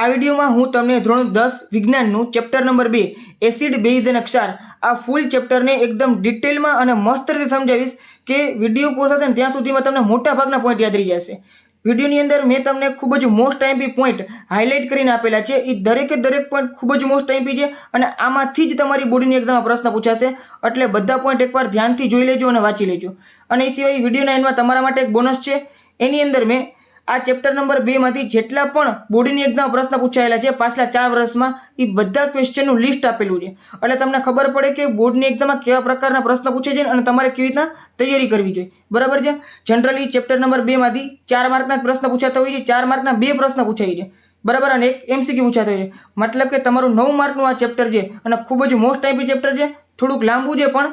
આ વિડીયોમાં હું તમને ધોરણ 10 વિજ્ઞાનનું ચેપ્ટર નંબર 2 એસિડ બેઝ અને ક્ષાર આ ફૂલ ચેપ્ટરને એકદમ ડિટેલમાં અને મસ્ત રીતે સમજાવીશ કે વિડીયો પૂરો થશે ને ત્યાં સુધીમાં તમને મોટા ભાગના પોઈન્ટ યાદ રહી જશે. વિડીયોની અંદર મેં તમને ખૂબ જ મોસ્ટ આઈએમપી પોઈન્ટ હાઇલાઇટ કરીને આપેલા છે. એ દરેકે દરેક પોઈન્ટ ખૂબ જ મોસ્ટ આઈએમપી છે અને આમાંથી જ તમારી બોર્ડની એક્ઝામમાં પ્રશ્ન પૂછાશે. એટલે બધા પોઈન્ટ એકવાર ધ્યાનથી જોઈ લેજો અને વાંચી લેજો. અને એ સિવાય વિડીયોના એન્ડમાં તમારા માટે એક બોનસ છે. એની અંદર મેં આ ચેપ્ટર નંબર 2 માંથી જેટલા પણ બોર્ડની એક્ઝામ પ્રશ્ન પૂછાયેલા છે પાછલા 4 વર્ષમાં એ બધા ક્વેશ્ચનનું લિસ્ટ આપેલું છે. એટલે તમને ખબર પડે કે બોર્ડની એક્ઝામમાં કેવા પ્રકારના પ્રશ્ન પૂછે છે અને તમારે કેવી રીતના તૈયારી કરવી જોઈએ. બરાબર છે. જનરલી ચેપ્ટર નંબર 2 માંથી 4 માર્કના પ્રશ્ન પૂછાતા હોય છે. 4 માર્કના 2 પ્રશ્ન પૂછાય છે. બરાબર. અને એક એમસીક્યુ પૂછાતો હોય છે. મતલબ કે તમારું 9 માર્કનું આ ચેપ્ટર છે અને ખૂબ જ મોસ્ટ આઈએમપી ચેપ્ટર છે. થોડુંક લાંબુ છે પણ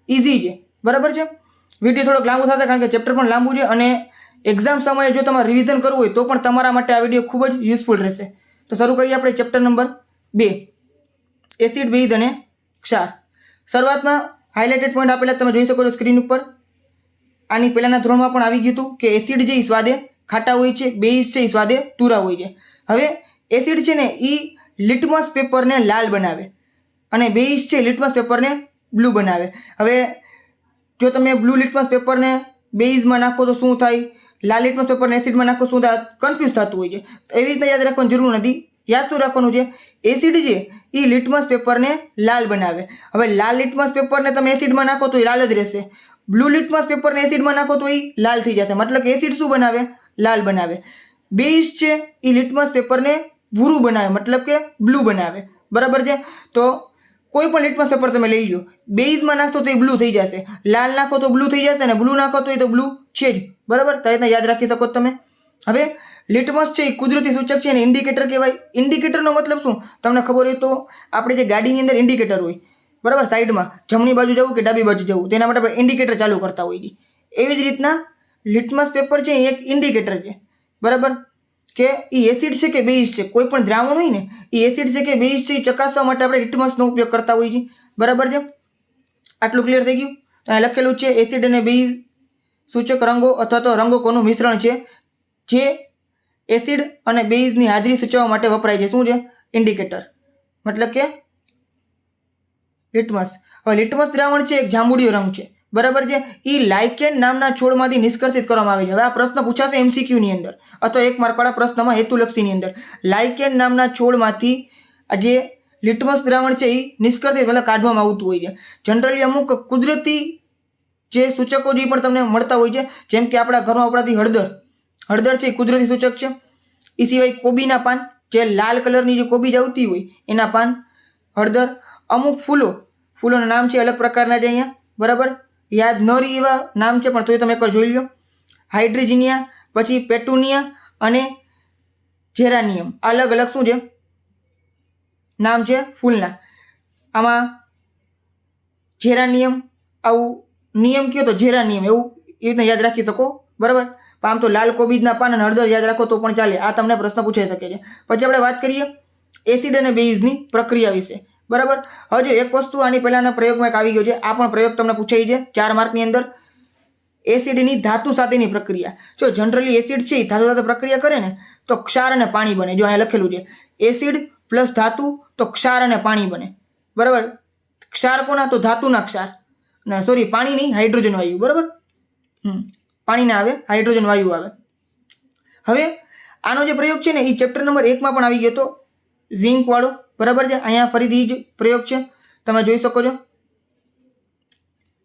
ઇઝી છે. બરાબર છે. વિડીયો થોડોક લાંબુ થશે કારણ કે ચેપ્ટર પણ લાંબુ છે અને એક્ઝામ સમયે જો તમારે રિવિઝન કરવું હોય તો પણ તમારા માટે આ વિડીયો ખૂબ જ યુઝફુલ રહેશે. તો શરૂ કરીએ આપણે ચેપ્ટર નંબર 2 એસિડ બેઝ અને ક્ષાર. શરૂઆતમાં હાઇલાઇટેડ પોઈન્ટ આપેલા તમે જોઈ શકો છો સ્ક્રીન ઉપર. આની પહેલાના ધોરણમાં પણ આવી ગયું હતું કે એસિડ છે એ સ્વાદે ખાટા હોય છે, બેઝ છે એ સ્વાદે તુરા હોય છે. હવે એસિડ છે ને એ લિટમસ પેપરને લાલ બનાવે અને બેઝ છે લિટમસ પેપરને બ્લુ બનાવે. હવે જો તમે બ્લુ લિટમસ પેપરને બેઝમાં નાખો તો શું થાય, લાલ લિટમસ પેપરને એસિડમાં નાખો શું થાય, કન્ફ્યુઝ થતું હોય છે. એવી રીતના યાદ રાખવાની જરૂર નથી. યાદ શું રાખવાનું છે, એસિડ છે એ લિટમસ પેપરને લાલ બનાવે. હવે લાલ લિટમસ પેપરને તમે એસિડમાં નાખો તો એ લાલ જ રહેશે. બ્લુ લિટમસ પેપરને એસિડમાં નાખો તો એ લાલ થઈ જશે. મતલબ કે એસિડ શું બનાવે, લાલ બનાવે. બેઝ છે એ લિટમસ પેપરને ભૂરું બનાવે, મતલબ કે બ્લુ બનાવે. બરાબર છે. તો કોઈ પણ લિટમસ પેપર તમે લઈ લો, બેઝમાં નાખો તો એ બ્લુ થઈ જશે, લાલ નાખો તો બ્લુ થઈ જશે અને બ્લુ નાખો તો એ તો બ્લુ છે જ. બરાબર. તો રીતના યાદ રાખી શકો તમે. હવે લિટમસ છે એ કુદરતી સૂચક છે અને ઇન્ડિકેટર કહેવાય. ઇન્ડિકેટરનો મતલબ શું તમને ખબર હોય તો આપણે જે ગાડીની અંદર ઇન્ડિકેટર હોય, બરાબર, સાઈડમાં જમણી બાજુ જવું કે ડાબી બાજુ જવું તેના માટે આપણે ઇન્ડિકેટર ચાલુ કરતા હોઈએ. એવી જ રીતના લિટમસ પેપર છે એ એક ઇન્ડિકેટર છે. બરાબર. કે એ એસિડ છે કે બેઝ છે, કોઈ પણ દ્રાવણ હોય ને એ એસિડ છે કે બેઝ છે એ ચકાસવા માટે આપણે લિટમસનો ઉપયોગ કરતા હોઈએ છીએ. બરાબર છે. આટલું ક્લિયર થઈ ગયું. તો અહીં લખેલું છે એસિડ અને બેઝ સૂચક રંગો અથવા તો રંગકોનું મિશ્રણ છે જે એસિડ અને બેઝની હાજરી સૂચવવા માટે વપરાય છે. શું છે, ઇન્ડિકેટર. મતલબ કે લિટમસ. હવે લિટમસ દ્રાવણ છે એક જાંબુડિયો રંગ છે. બરાબર છે. એ લાઇકેન નામના છોડમાંથી નિષ્કર્ષિત કરવામાં આવે છે. હવે આ પ્રશ્ન પૂછાશે MCQ ની અંદર અથવા 1 માર્કવાળા પ્રશ્નમાં હેતુલક્ષીની અંદર. લાઇકેન નામના છોડમાંથી આ જે લિટમસ દ્રાવણ છે એ નિષ્કર્ષિત એટલે કાઢવામાં આવતું હોય છે. જનરલી અમુક કુદરતી જે સૂચકો જે પણ તમને મળતા હોય છે, જેમ કે આપણા ઘરમાં વપરાતી હળદર. હળદર છે એ કુદરતી સૂચક છે. એ સિવાય કોબીના પાન, જે લાલ કલરની જે કોબી જ આવતી હોય એના પાન, હળદર. અમુક ફૂલોના નામ છે અલગ પ્રકારના છે અહીંયા. બરાબર. યાદ ન રહી એવા નામ છે પણ તોય તમે એકવાર જોઈ લો. હાઇડ્રીજિનિયા, પછી પેટુનિયા અને જેરાનિયમ. અલગ અલગ શું છે નામ છે ફૂલના. આમાં જેરાનિયમ, આવું નિયમ કયો તો જેરાનિયમ, એવું એ રીતના યાદ રાખી શકો. બરાબર. આમ તો લાલ કોબીજના પાન અને હળદર યાદ રાખો તો પણ ચાલે. આ તમને પ્રશ્ન પૂછાઈ શકે છે. પછી આપણે વાત કરીએ એસિડ અને બેઝની પ્રક્રિયા વિશે. બરાબર. હવે એક વસ્તુ આની પહેલાના પ્રયોગમાં એક આવી ગયો છે. આ પણ પ્રયોગ તમને પૂછાઈ છે 4 માર્કની અંદર. એસિડની ધાતુ સાથેની પ્રક્રિયા. જો જનરલી એસિડ છે એ ધાતુ સાથે પ્રક્રિયા કરે ને તો ક્ષાર અને પાણી બને. જો અહીંયા લખેલું છે એસિડ પ્લસ ધાતુ તો ક્ષાર અને પાણી બને. બરાબર. ક્ષાર કોના, તો ધાતુના ક્ષાર. ના સોરી, પાણી નહીં, હાઇડ્રોજન વાયુ. બરાબર. પાણી ના આવે, હાઇડ્રોજન વાયુ આવે. હવે આનો જે પ્રયોગ છે ને એ ચેપ્ટર નંબર 1 માં પણ આવી ગયો હતો, ઝિંક વાળો. બરાબર છે. અહીંયા ફરીથી જ પ્રયોગ છે, તમે જોઈ શકો છો.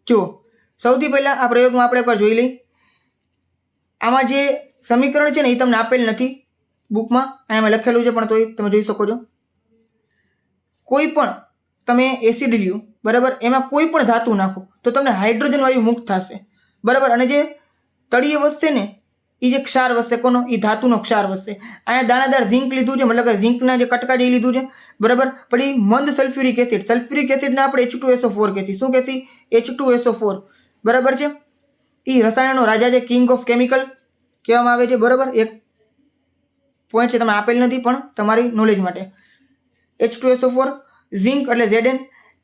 જુઓ, સૌથી પહેલા આ પ્રયોગમાં આપણે એકવાર જોઈ લઈ. આમાં જે સમીકરણ છે ને એ તમને આપેલ નથી બુકમાં, અહીંયા લખેલું છે પણ તોય તમે જોઈ શકો છો. કોઈ પણ તમે એસિડ લ્યો, બરાબર, એમાં કોઈ પણ ધાતુ નાખો તો તમને હાઇડ્રોજન વાયુ મુક્ત થશે. બરાબર. અને જે તળિયે વધશે ને એ જે ક્ષાર વધશે, કોનો, એ ધાતુનો ક્ષાર વધશે. અહીંયા દાણાદાર ઝિંક લીધું છે, મતલબ કે ઝિંકના જે કટકા જે લીધું છે. બરાબર. પણ એ મંદ સલ્ફ્યુરિક એસિડ, સલ્ફ્યુરિક એસિડને આપણે H2SO4 કહેતી. શું કહેતી, H2SO4. બરાબર છે. એ રસાયણનો રાજા છે, કિંગ ઓફ કેમિકલ કહેવામાં આવે છે. બરાબર. એક પોઈન્ટ છે તમે આપેલ નથી પણ તમારી નોલેજ માટે. H2SO4, ઝિંક એટલે Zn,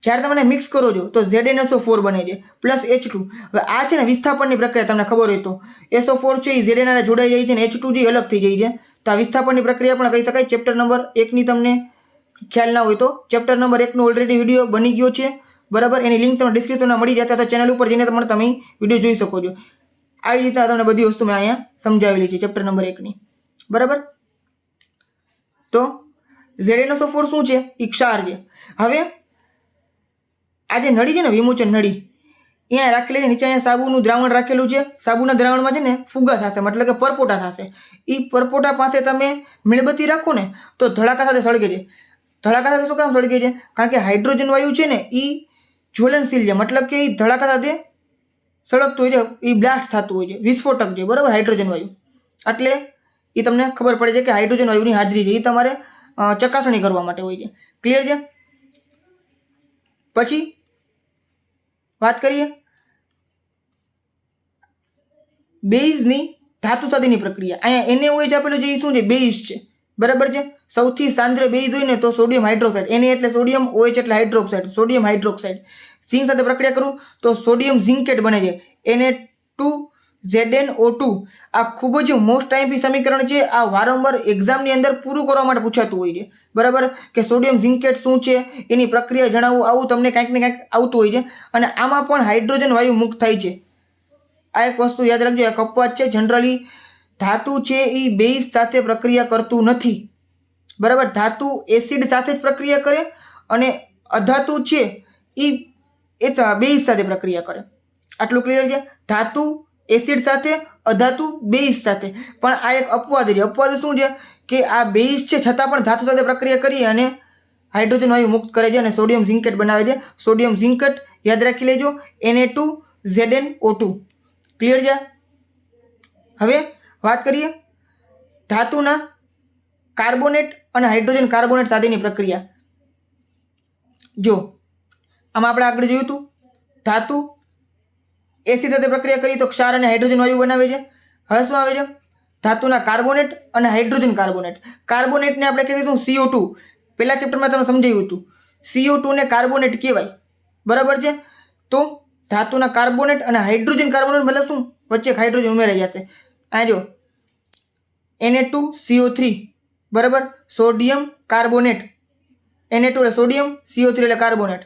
જ્યારે તમે મિક્સ કરો છો તો ZnSO4 બને છે પ્લસ H2. હવે આ છે ને વિસ્થાપનની પ્રક્રિયા તમને ખબર હોય તો SO4 છે એ Zn હારે જોડાઈ જાય છે ને H2 જે અલગ થઈ જાય છે. તો આ વિસ્થાપનની પ્રક્રિયા પણ કહી શકાય. ચેપ્ટર નંબર 1 ની તમને ખ્યાલ ના હોય તો ચેપ્ટર નંબર 1 નો ઓલરેડી વિડીયો બની ગયો છે, બરાબર. એની લિંક તમને ડિસ્ક્રિપ્શનમાં મળી જશે, તો ચેનલ ઉપર જઈને તમે વિડીયો જોઈ શકો છો. આવી રીતના તમને બધી વસ્તુ મેં અહીંયા સમજાવેલી છે ચેપ્ટર નંબર 1 ની, બરાબર. તો ZnSO4 શું છે? એ ક્ષાર છે. હવે આ જે નળી છે ને, વિમોચન નળી, અહીંયા રાખેલી છે. નીચે અહીંયા સાબુનું દ્રાવણ રાખેલું છે. સાબુના દ્રાવણમાં છે ને ફુગા થશે, મતલબ કે પરપોટા થશે. એ પરપોટા પાસે તમે મીણબત્તી રાખો ને તો ધડાકા સાથે સળગે છે. ધડાકા સાથે શું કામ સળગે છે? કારણ કે હાઇડ્રોજન વાયુ છે ને એ જ્વલનશીલ છે, મતલબ કે એ ધડાકા સાથે સળગતું હોય છે, એ બ્લાસ્ટ થતું હોય છે, વિસ્ફોટક છે, બરાબર. હાઇડ્રોજન વાયુ એટલે એ તમને ખબર પડે છે કે હાઇડ્રોજન વાયુની હાજરી છે. એ તમારે ચકાસણી કરવા માટે હોય છે. ક્લિયર છે? પછી વાત કરીએ બેઝની ધાતુ સાદીની પ્રક્રિયા. અહીંયા NaOH આપેલું છે, એ શું છે? બેઝ છે, બરાબર છે. સૌથી સાંદ્ર બેઝ હોય ને તો સોડિયમ હાઇડ્રોક્સાઇડ. Na એટલે સોડિયમ, OH એટલે હાઇડ્રોક્સાઇડ, સોડિયમ હાઇડ્રોક્સાઇડ. ઝિંક સાથે પ્રક્રિયા કરું તો સોડિયમ ઝિંકેટ બને છે, Na2ZnO2. આ ખૂબ જ મોસ્ટ ટાઈપી સમીકરણ છે. આ વારંવાર એક્ઝામની અંદર પૂરું કરવા માટે પૂછાતું હોય છે, બરાબર. કે સોડિયમ ઝિંકેટ શું છે, એની પ્રક્રિયા જણાવવું, આવું તમને કાંઈક ને કાંઈક આવતું હોય છે. અને આમાં પણ હાઇડ્રોજન વાયુ મુક્ત થાય છે. આ એક વસ્તુ યાદ રાખજો. એક અપવાદ છે. જનરલી ધાતુ છે એ બેઝ સાથે પ્રક્રિયા કરતું નથી, બરાબર. ધાતુ એસિડ સાથે જ પ્રક્રિયા કરે અને અધાતુ છે એ બેઝ સાથે પ્રક્રિયા કરે. આટલું ક્લિયર છે? ધાતુ એસિડ સાથે, અધાતુ બેઝ સાથે. પણ આ એક અપવાદ છે. અપવાદ શું છે? કે આ બેઝ છે છતાં પણ ધાતુ સાથે પ્રક્રિયા કરી અને હાઇડ્રોજન વાયુ મુક્ત કરે છે અને સોડિયમ ઝિંકેટ બનાવે છે. સોડિયમ ઝિંકેટ યાદ રાખી લેજો, Na2ZnO2. ક્લિયર છે? હવે વાત કરીએ ધાતુના કાર્બોનેટ અને હાઇડ્રોજન કાર્બોનેટ સાથેની પ્રક્રિયા. જો આમાં આપણે આગળ જોયું હતું, ધાતુ એસિડ સાથે પ્રક્રિયા કરી તો ક્ષાર અને હાઇડ્રોજન વાયુ બનાવે છે. હવે શું આવે છે? ધાતુના કાર્બોનેટ અને હાઇડ્રોજન કાર્બોનેટ. કાર્બોનેટને આપણે કહીએ તો CO2. પહેલા ચેપ્ટરમાં તમે સમજાવ્યું હતું. CO2 ને કાર્બોનેટ કહેવાય, બરાબર છે. તો ધાતુના કાર્બોનેટ અને હાઇડ્રોજન કાર્બોનેટ મતલબ શું? વચ્ચે હાઇડ્રોજન ઉમેરાઈ જશે. આ જો Na2CO3, બરાબર. Sodium carbonate. Na2 એટલે સોડિયમ, CO3 એટલે કાર્બોનેટ.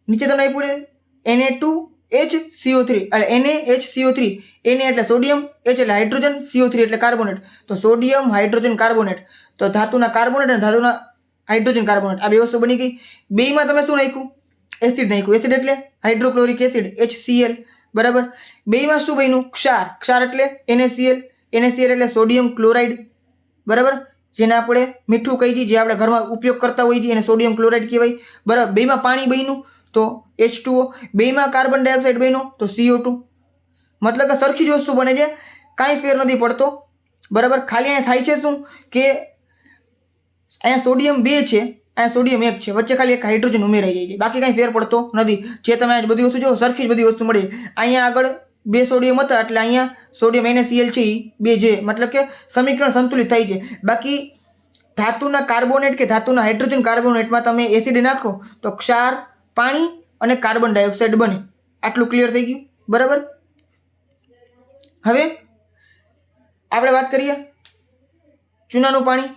નીચે તમને આપ્યું Na2HCO3 એટલે NaHCO3. Na એટલે સોડિયમ, H એટલે હાઇડ્રોજન, CO3 એટલે કાર્બોનેટ. તો સોડિયમ હાઇડ્રોજન કાર્બોનેટ. તો ધાતુના કાર્બોનેટ અને ધાતુના હાઇડ્રોજન કાર્બોનેટ, આ બે વસ્તુ બની ગઈ. બેમાં તમે શું નાખ્યું? એસિડ નાખ્યું. એસિડ એટલે હાઇડ્રોક્લોરિક એસિડ, HCl, બરાબર. બેમાં શું બન્યું? ક્ષાર. ક્ષાર એટલે NaCl. NaCl એટલે સોડિયમ ક્લોરાઇડ, બરાબર. જેને આપણે મીઠું કહી છીએ, જે આપણે ઘરમાં ઉપયોગ કરતા હોઈએ છીએ એને સોડિયમ ક્લોરાઇડ કહેવાય, બરાબર. બેમાં પાણી બન્યું તો H2O. બેમાં કાર્બન ડાયોક્સાઇડ બન્યો તો CO2. મતલબ કે સરખી જ વસ્તુ બને છે, કાંઈ ફેર નથી પડતો, બરાબર. ખાલી અહીંયા થાય છે શું કે અહીંયા સોડિયમ 2 છે, અહીંયા સોડિયમ 1 છે, વચ્ચે ખાલી એક હાઇડ્રોજન ઉમેરાઈ જાય છે, બાકી કાંઈ ફેર પડતો નથી. જે તમે બધી વસ્તુ જો સરખી જ બધી વસ્તુ મળી. અહીંયા આગળ 2 સોડિયમ હતા એટલે અહીંયા સોડિયમ NaCl છે એ 2 છે, મતલબ કે સમીકરણ સંતુલિત થાય છે. બાકી ધાતુના કાર્બોનેટ કે ધાતુના હાઇડ્રોજન કાર્બોનેટમાં તમે એસિડ નાખો તો ક્ષાર, પાણી અને કાર્બન ડાયોક્સાઇડ બને. આટલું ક્લિયર થઈ ગયું, બરાબર. હવે આપણે વાત કરીએ ચૂનાનું પાણી.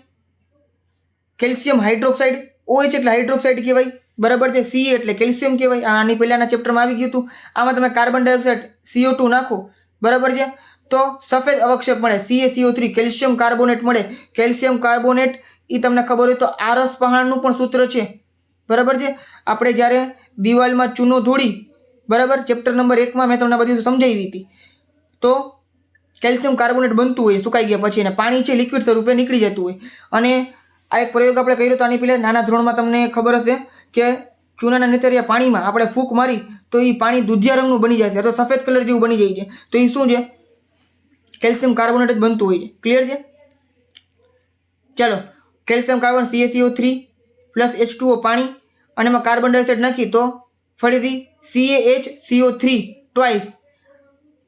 Calcium hydroxide. OH એટલે હાઇડ્રોક્સાઇડ કહેવાય, બરાબર છે. Ca એટલે કેલ્શિયમ કહેવાય. આની પહેલાના ચેપ્ટરમાં આવી ગયું હતું. આમાં તમે કાર્બન ડાયોક્સાઇડ CO2 નાખો, બરાબર છે, તો સફેદ અવક્ષેપ મળે, CaCO3, કેલ્શિયમ કાર્બોનેટ મળે. કેલ્શિયમ કાર્બોનેટ એ તમને ખબર હોય તો આરસ પહાણનું પણ સૂત્ર છે, બરાબર છે. આપણે જ્યારે દિવાલમાં ચૂનો ધોળી, બરાબર, ચેપ્ટર નંબર 1માં મેં તમને બધી સમજાવી હતી. તો કેલ્શિયમ કાર્બોનેટ બનતું હોય સુકાઈ ગયા પછી, અને પાણી છે લિક્વિડ સ્વરૂપે નીકળી જતું હોય. અને આ એક પ્રયોગ આપણે કર્યો તો આની પહેલાં નાના ધોરણમાં, તમને ખબર હશે કે ચૂનાના નેતરિયા પાણીમાં આપણે ફૂંક મારી તો એ પાણી દૂધિયા રંગનું બની જાય છે, અથવા સફેદ કલર જેવું બની જાય છે. તો એ શું છે? કેલ્શિયમ કાર્બોનેટ જ બનતું હોય છે. ક્લિયર છે? ચાલો, calcium carbon CaCO3 plus H2O પાણી, અને એમાં કાર્બન ડાયોક્સાઇડ નાખી તો ફરીથી CaHCO3 ટ્વાઇસ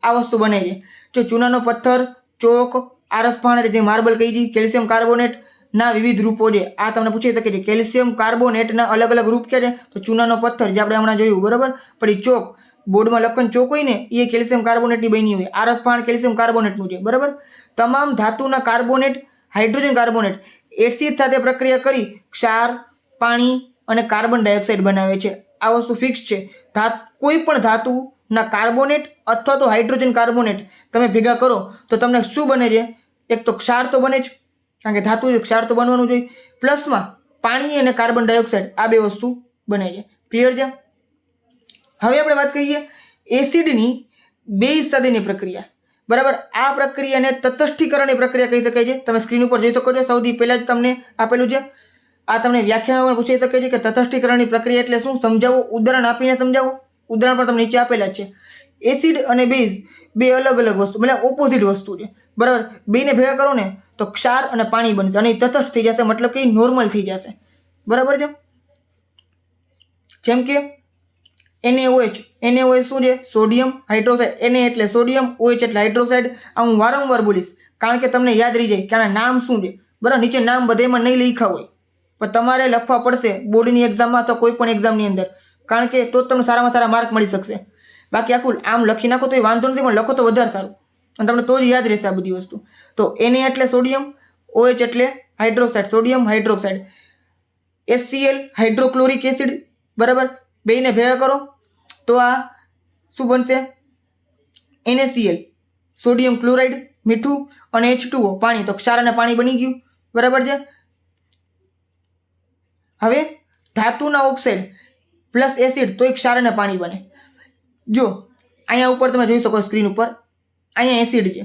આ વસ્તુ બને છે. જો ચૂનાનો પથ્થર, ચોક, આરસ પાણી જે માર્બલ કહી છે, કેલ્શિયમ કાર્બોનેટ ના વિવિધ રૂપો છે. આ તમને પૂછી શકે છે. કેલ્શિયમ કાર્બોનેટના અલગ અલગ રૂપ કે છે તો ચૂનાનો પથ્થર જે આપણે હમણાં જોયું, બરાબર. પછી ચોક, બોર્ડમાં લખન ચોક હોય ને એ કેલ્શિયમ કાર્બોનેટની બની હોય. આરસ પાણી કેલ્શિયમ કાર્બોનેટનું છે, બરાબર. તમામ ધાતુના કાર્બોનેટ, હાઇડ્રોજન કાર્બોનેટ એસિડ સાથે પ્રક્રિયા કરી ક્ષાર, પાણી અને કાર્બન ડાયોક્સાઇડ બનાવે છે. આ વસ્તુ ફિક્સ છે. કોઈ પણ ધાતુના કાર્બોનેટ અથવા તો હાઇડ્રોજન કાર્બોનેટ તમે ભેગા કરો તો તમને શું બને છે? એક તો ક્ષાર તો બને જ, કારણ કે ધાતુ ક્ષાર તો બનવાનું જોઈએ. પ્લસમાં પાણી અને કાર્બન ડાયોક્સાઇડ આ બે વસ્તુ બને છે. ક્લિયર છે? હવે આપણે વાત કરીએ એસિડની બેઝ સાથેની પ્રક્રિયા, બરાબર. આ પ્રક્રિયાને તટસ્થીકરણની પ્રક્રિયા કહી શકાય છે. તમે સ્ક્રીન ઉપર જોઈ શકો છો. સૌથી પહેલા જ તમને આપેલું છે. આ તમને વ્યાખ્યામાં પૂછી શકે છે કે તટસ્થીકરણની પ્રક્રિયા એટલે શું? સમજાવો, ઉદાહરણ આપીને સમજાવો. ઉદાહરણ પણ તમને નીચે આપેલા જ છે. એસિડ અને બેઝ બે અલગ અલગ વસ્તુ, મતલબ ઓપોઝિટ વસ્તુ છે, બરાબર. બેને ભેગા કરો ને તો ક્ષાર અને પાણી બનશે અને તટસ્થ થઈ જશે, મતલબ કે નોર્મલ થઈ જશે, બરાબર છે. જેમ કે NaOH, NaOH શું છે? Sodium hydroxide. Na એટલે સોડિયમ, OH એટલે હાઇડ્રોક્સાઇડ. આ હું વારંવાર બોલીશ કારણ કે તમને યાદ રહી જાય કે આના નામ શું છે, બરાબર. નીચે નામ બધામાં નહીં લખ્યા હોય પણ તમારે લખવા પડશે બોર્ડની એક્ઝામમાં અથવા કોઈ પણ એક્ઝામની અંદર, કારણ કે તો તમને સારામાં સારા માર્ક મળી શકશે. બાકી આખું આમ લખી નાખો તો એ વાંધો નથી, પણ લખો તો વધારે સારું અને તમને તો જ યાદ રહેશે આ બધી વસ્તુ. તો Na એટલે સોડિયમ, OH એટલે hydroxide, sodium hydroxide. HCl hydrochloric acid, બરાબર. બેને ભેગા કરો તો આ શું બનશે? NaCl, સોડિયમ ક્લોરાઇડ મીઠું, અને H2O પાણી. તો ક્ષાર અને પાણી બની ગયું, બરાબર છે. હવે ધાતુના ઓક્સાઇડ પ્લસ એસિડ તો એક ક્ષાર અને પાણી બને. જો અહીંયા ઉપર તમે જોઈ શકો સ્ક્રીન ઉપર, અહીંયા એસિડ છે,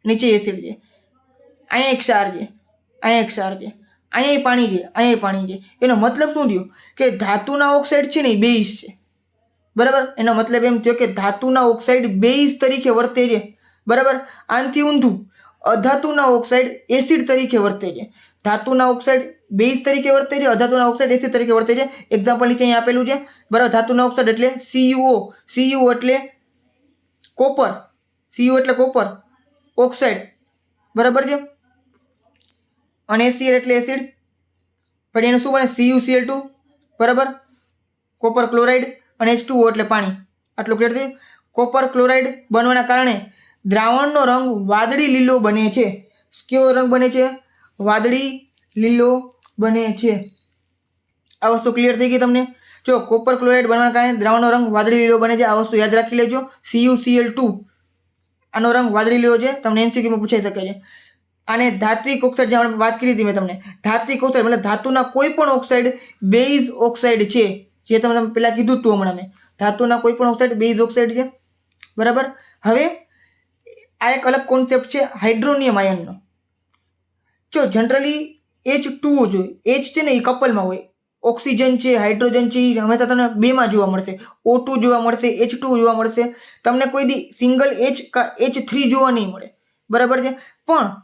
નીચે એસિડ છે, અહીંયા એક ક્ષાર છે, અહીંયા એક ક્ષાર છે, અહીંયા પાણી છે, અહીંયા પાણી છે. એનો મતલબ શું થયો? કે ધાતુના ઓક્સાઇડ છે ને એ બેઝ છે, બરાબર. એનો મતલબ એમ થયો કે ધાતુના ઓક્સાઇડ બેઝ તરીકે વર્તે છે, બરાબર. આનાથી ઊંધું, અધાતુના ઓક્સાઇડ એસિડ તરીકે વર્તે છે. ધાતુના ઓક્સાઇડ બેઝ તરીકે વર્તે છે, અધાતુના ઓક્સાઇડ એસિડ તરીકે વર્તે છે. એક્ઝામ્પલ નીચે અહીં આપેલું છે, બરાબર. ધાતુના ઓક્સાઇડ એટલે CuO, CuO એટલે કોપર, CuO એટલે કોપર ઓક્સાઇડ, બરાબર છે. અને Cl એટલે એસિડ. પછી એનું શું બને? CuCl2, બરાબર. કોપર ક્લોરાઇડ અને H2O એટલે પાણી. આટલું ક્લિયર થયું? કોપર ક્લોરાઇડ બનવાના કારણે દ્રાવણનો રંગ વાદળી લીલો બને છે. કેવો રંગ બને છે? વાદળી લીલો બને છે. આ વસ્તુ ક્લિયર થઈ ગઈ તમને? જો કોપર ક્લોરાઇડ બનવાના કારણે દ્રાવણનો રંગ વાદળી લીલો બને છે. આ વસ્તુ યાદ રાખી લેજો. CuCl2 આનો રંગ વાદળી લીલો છે. તમને MCQમાં પૂછાઈ શકે છે. આને ધાત્વિક ઓક્સાઇડ, જે આપણે વાત કરી હતી મેં તમને, ધાત્વિક ઓક્સાઇડ મતલબ ધાતુના કોઈ પણ ઓક્સાઇડ બેઝ ઓક્સાઇડ છે, જે તમે પહેલા કીધું હતું હમણાં મેં. ધાતુના કોઈ પણ ઓક્સાઇડ બેઝ ઓક્સાઇડ છે, બરાબર. હવે આ એક અલગ કોન્સેપ્ટ છે હાઇડ્રોનિયમ આયનનો. જો જનરલી H2O જોઈએ, H છે ને એ કપલમાં હોય, ઓક્સિજન છે, હાઇડ્રોજન છે, એ હંમેશા તમને બેમાં જોવા મળશે. O2 જોવા મળશે, H2O જોવા મળશે. તમને કોઈ દી સિંગલ H કા H3 જોવા નહીં મળે, બરાબર છે. પણ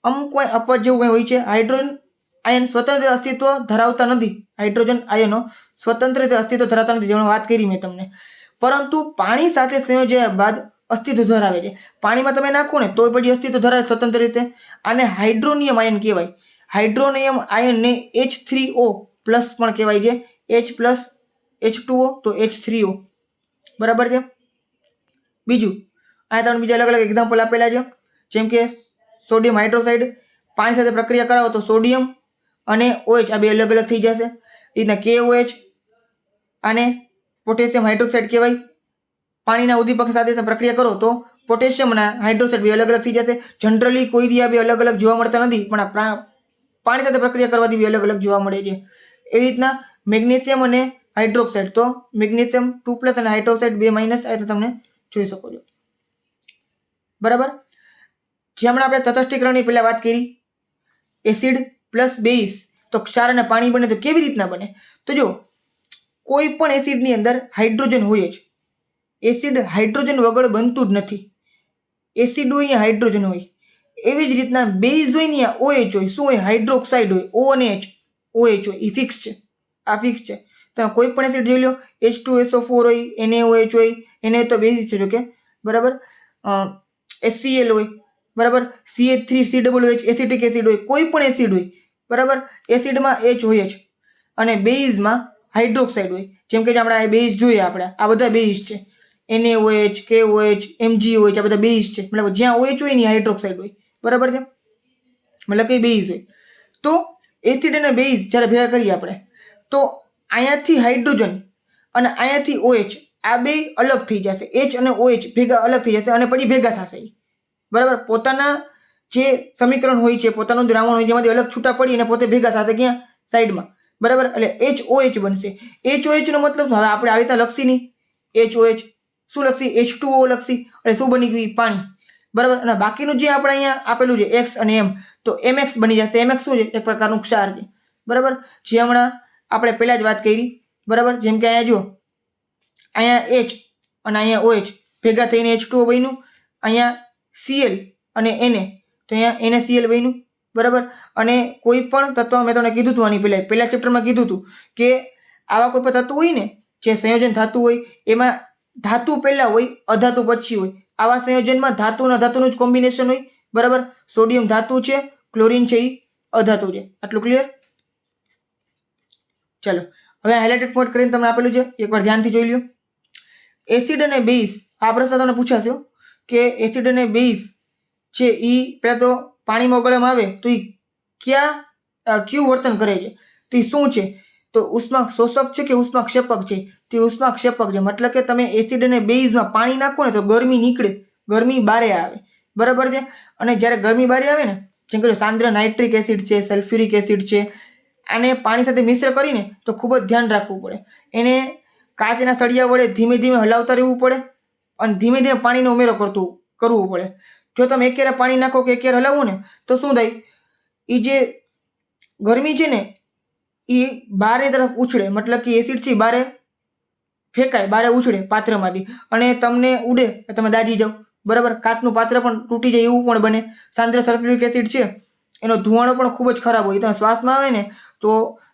અમુક કોઈ અપવાદ જેવું કંઈ હોય છે. હાઇડ્રોજન આયન સ્વતંત્ર અસ્તિત્વ ધરાવતા નથી. હાઇડ્રોજન આયનો સ્વતંત્ર રીતે અસ્તિત્વ ધરાવતા નથી, જેની વાત કરી મેં તમને. પરંતુ પાણી સાથે સંયોજ્યા બાદ અસ્તિત્વ ધરાવે છે. પાણીમાં તમે નાખો ને તો પછી અસ્તિત્વ ધરાવે સ્વતંત્ર રીતે. આને હાઇડ્રોનિયમ આયન કહેવાય. હાઇડ્રોનિયમ આયનને H3O પ્લસ પણ કહેવાય છે. H પ્લસ H2O તો H3O, બરાબર છે. બીજું આ તમને બીજા અલગ અલગ એક્ઝામ્પલ આપેલા છે. જેમ કે સોડિયમ હાઇડ્રોક્સાઇડ, પાણી સાથે પ્રક્રિયા કરાવો તો સોડિયમ અને OH આ બે અલગ અલગ થઈ જશે. એ રીતના KOH આને પોટેશિયમ હાઇડ્રોક્સાઇડ કહેવાય. પાણીના ઉદ્દીપક સાથે પ્રક્રિયા કરો તો પોટેશિયમ અને હાઇડ્રોક્સાઇડ બે અલગ અલગ થઈ જશે. જનરલી કોઈ દી આ બે અલગ અલગ જોવા મળતા નથી, પણ પાણી સાથે પ્રક્રિયા કરવાથી બે અલગ અલગ જોવા મળે છે. એવી રીતના મેગ્નેશિયમ અને હાઇડ્રોક્સાઇડ, તો મેગ્નેશિયમ 2+ અને હાઇડ્રોક્સાઇડ 2- આ તમે જોઈ શકો છો, બરાબર. જે હમણાં આપણે તટસ્થીકરણની પહેલા વાત કરી, એસિડ પ્લસ બેઝ તો ક્ષાર અને પાણી બને. તો કેવી રીતના બને? તો જો કોઈ પણ એસિડની અંદર હાઇડ્રોજન હોય જ. એસિડ હાઇડ્રોજન વગર બનતું જ નથી. એસિડ હોય અહીંયા હાઇડ્રોજન હોય. એવી જ રીતના બેઝ હોય ને OH હોય. શું હોય? હાઇડ્રોક્સાઇડ હોય. O અને H, OH હોય. એ ફિક્સ છે. આ ફિક્સ છે. તમે કોઈ પણ એસિડ જોઈ લો, H2SO4 હોય, NaOH હોય. એને તો બેઝ છે, જો કે બરાબર. HCl હોય, બરાબર. CH3COOH એસિટિક એસિડ હોય, કોઈ પણ એસિડ હોય, બરાબર. એસિડમાં H હોય જ અને બેઝમાં હાઇડ્રોક્સાઇડ હોય. જેમ કે આપણે આ બેઝ જોઈએ, આપણે આ બધા બેઝ છે, NaOH, KOH, MgOH, આ બધા બેઝ છે. મતલબ જ્યાં OH હોય ને હાઇડ્રોક્સાઇડ હોય, બરાબર છે. મતલબ કે બેઝ હોય. તો એસિડ અને બેઝ જ્યારે ભેગા કરીએ આપણે, તો અહીંયાથી હાઇડ્રોજન અને અહીંયાથી OH આ બે અલગ થઈ જશે. H અને OH ભેગા અલગ થઈ જશે અને પછી ભેગા થશે, બરાબર. પોતાના જે સમીકરણ હોય છે, પોતાનું દ્રાવણ હોય, જેમાંથી અલગ છૂટા પડી અને પોતે ભેગા થશે ક્યાં? સાઈડમાં, બરાબર. એટલે HOH બનશે. HOH નો મતલબ હવે આપણે આવી રીતે લખશી નહીં. HOH શું લખશી? H2O લખશી. એટલે શું બની ગયું? પાણી, બરાબર. અને બાકીનું જે આપણે અહીંયા આપેલું છે X અને M, તો MX બની જશે. MX શું છે? એક પ્રકારનું ક્ષાર છે, બરાબર. જે હમણાં આપણે પહેલા જ વાત કરી, બરાબર. જેમ કે અહીંયા જો, અહીંયા H અને અહીંયા OH ભેગા થઈને H2O બન્યું. અહીંયા Cl અને Na, તો અહીંયા NaCl બન્યું, બરાબર. અને કોઈ પણ તત્વ મેં તમને કીધું હતું આની પહેલા ચેપ્ટરમાં કીધું હતું કે આવા કોઈ પણ તત્વ હોય ને જે સંયોજન થતું હોય, એમાં ધાતુ પહેલા હોય, અધાતુ પછી હોય. આવા સંયોજનમાં ધાતુ અને અધાતુનું જ કોમ્બિનેશન હોય, બરાબર. સોડિયમ ધાતુ છે, ક્લોરીન છે એ અધાતુ છે. આટલું ક્લિયર? ચલો હવે હાઇલાઇટેડ પોઈન્ટ કરીને તમને આપેલું છે, એકવાર ધ્યાનથી જોઈ લ્યો. એસિડ અને બેઝ, આ પ્રશ્ન તમને પૂછાશો કે એસિડ અને બેઝ છે એ પહેલાં તો પાણીમાં ઓગળવામાં આવે તો એ કયું વર્તન કરે છે? તો એ શું છે? તો ઉષ્મા શોષક છે કે ઉષ્મા ક્ષેપક છે? તે ઉષ્મા ક્ષેપક છે. મતલબ કે તમે એસિડ અને બેઝમાં પાણી નાખો ને તો ગરમી નીકળે, ગરમી બારે આવે, બરાબર છે. અને જ્યારે ગરમી બારે આવે ને, જેમ કે સાંદ્ર નાઇટ્રિક એસિડ છે, સલ્ફ્યુરિક એસિડ છે, આને પાણી સાથે મિશ્ર કરીને તો ખૂબ જ ધ્યાન રાખવું પડે. એને કાચના સળિયા વડે ધીમે ધીમે હલાવતા રહેવું પડે અને ધીમે ધીમે પાણીનો ઉમેરો કરવું પડે. જો તમે એકેરે પાણી નાખો કે એકેરે હલાવો ને તો શું થાય? એ જે ગરમી છે ને એ બારે તરફ ઉછળે, મતલબ કે એસિડ છે બારે ફેંકાય, બારે ઉછળે પાત્રમાંથી અને તમને ઉડે, તમે દાજી જાઓ, બરાબર. કાચનું પાત્ર પણ તૂટી જાય એવું પણ બને. સાંદ્ર સલ્ફ્યુરિક એસિડ છે એનો ધુવાણો પણ ખૂબ જ ખરાબ હોય. તમે શ્વાસમાં આવે ને તો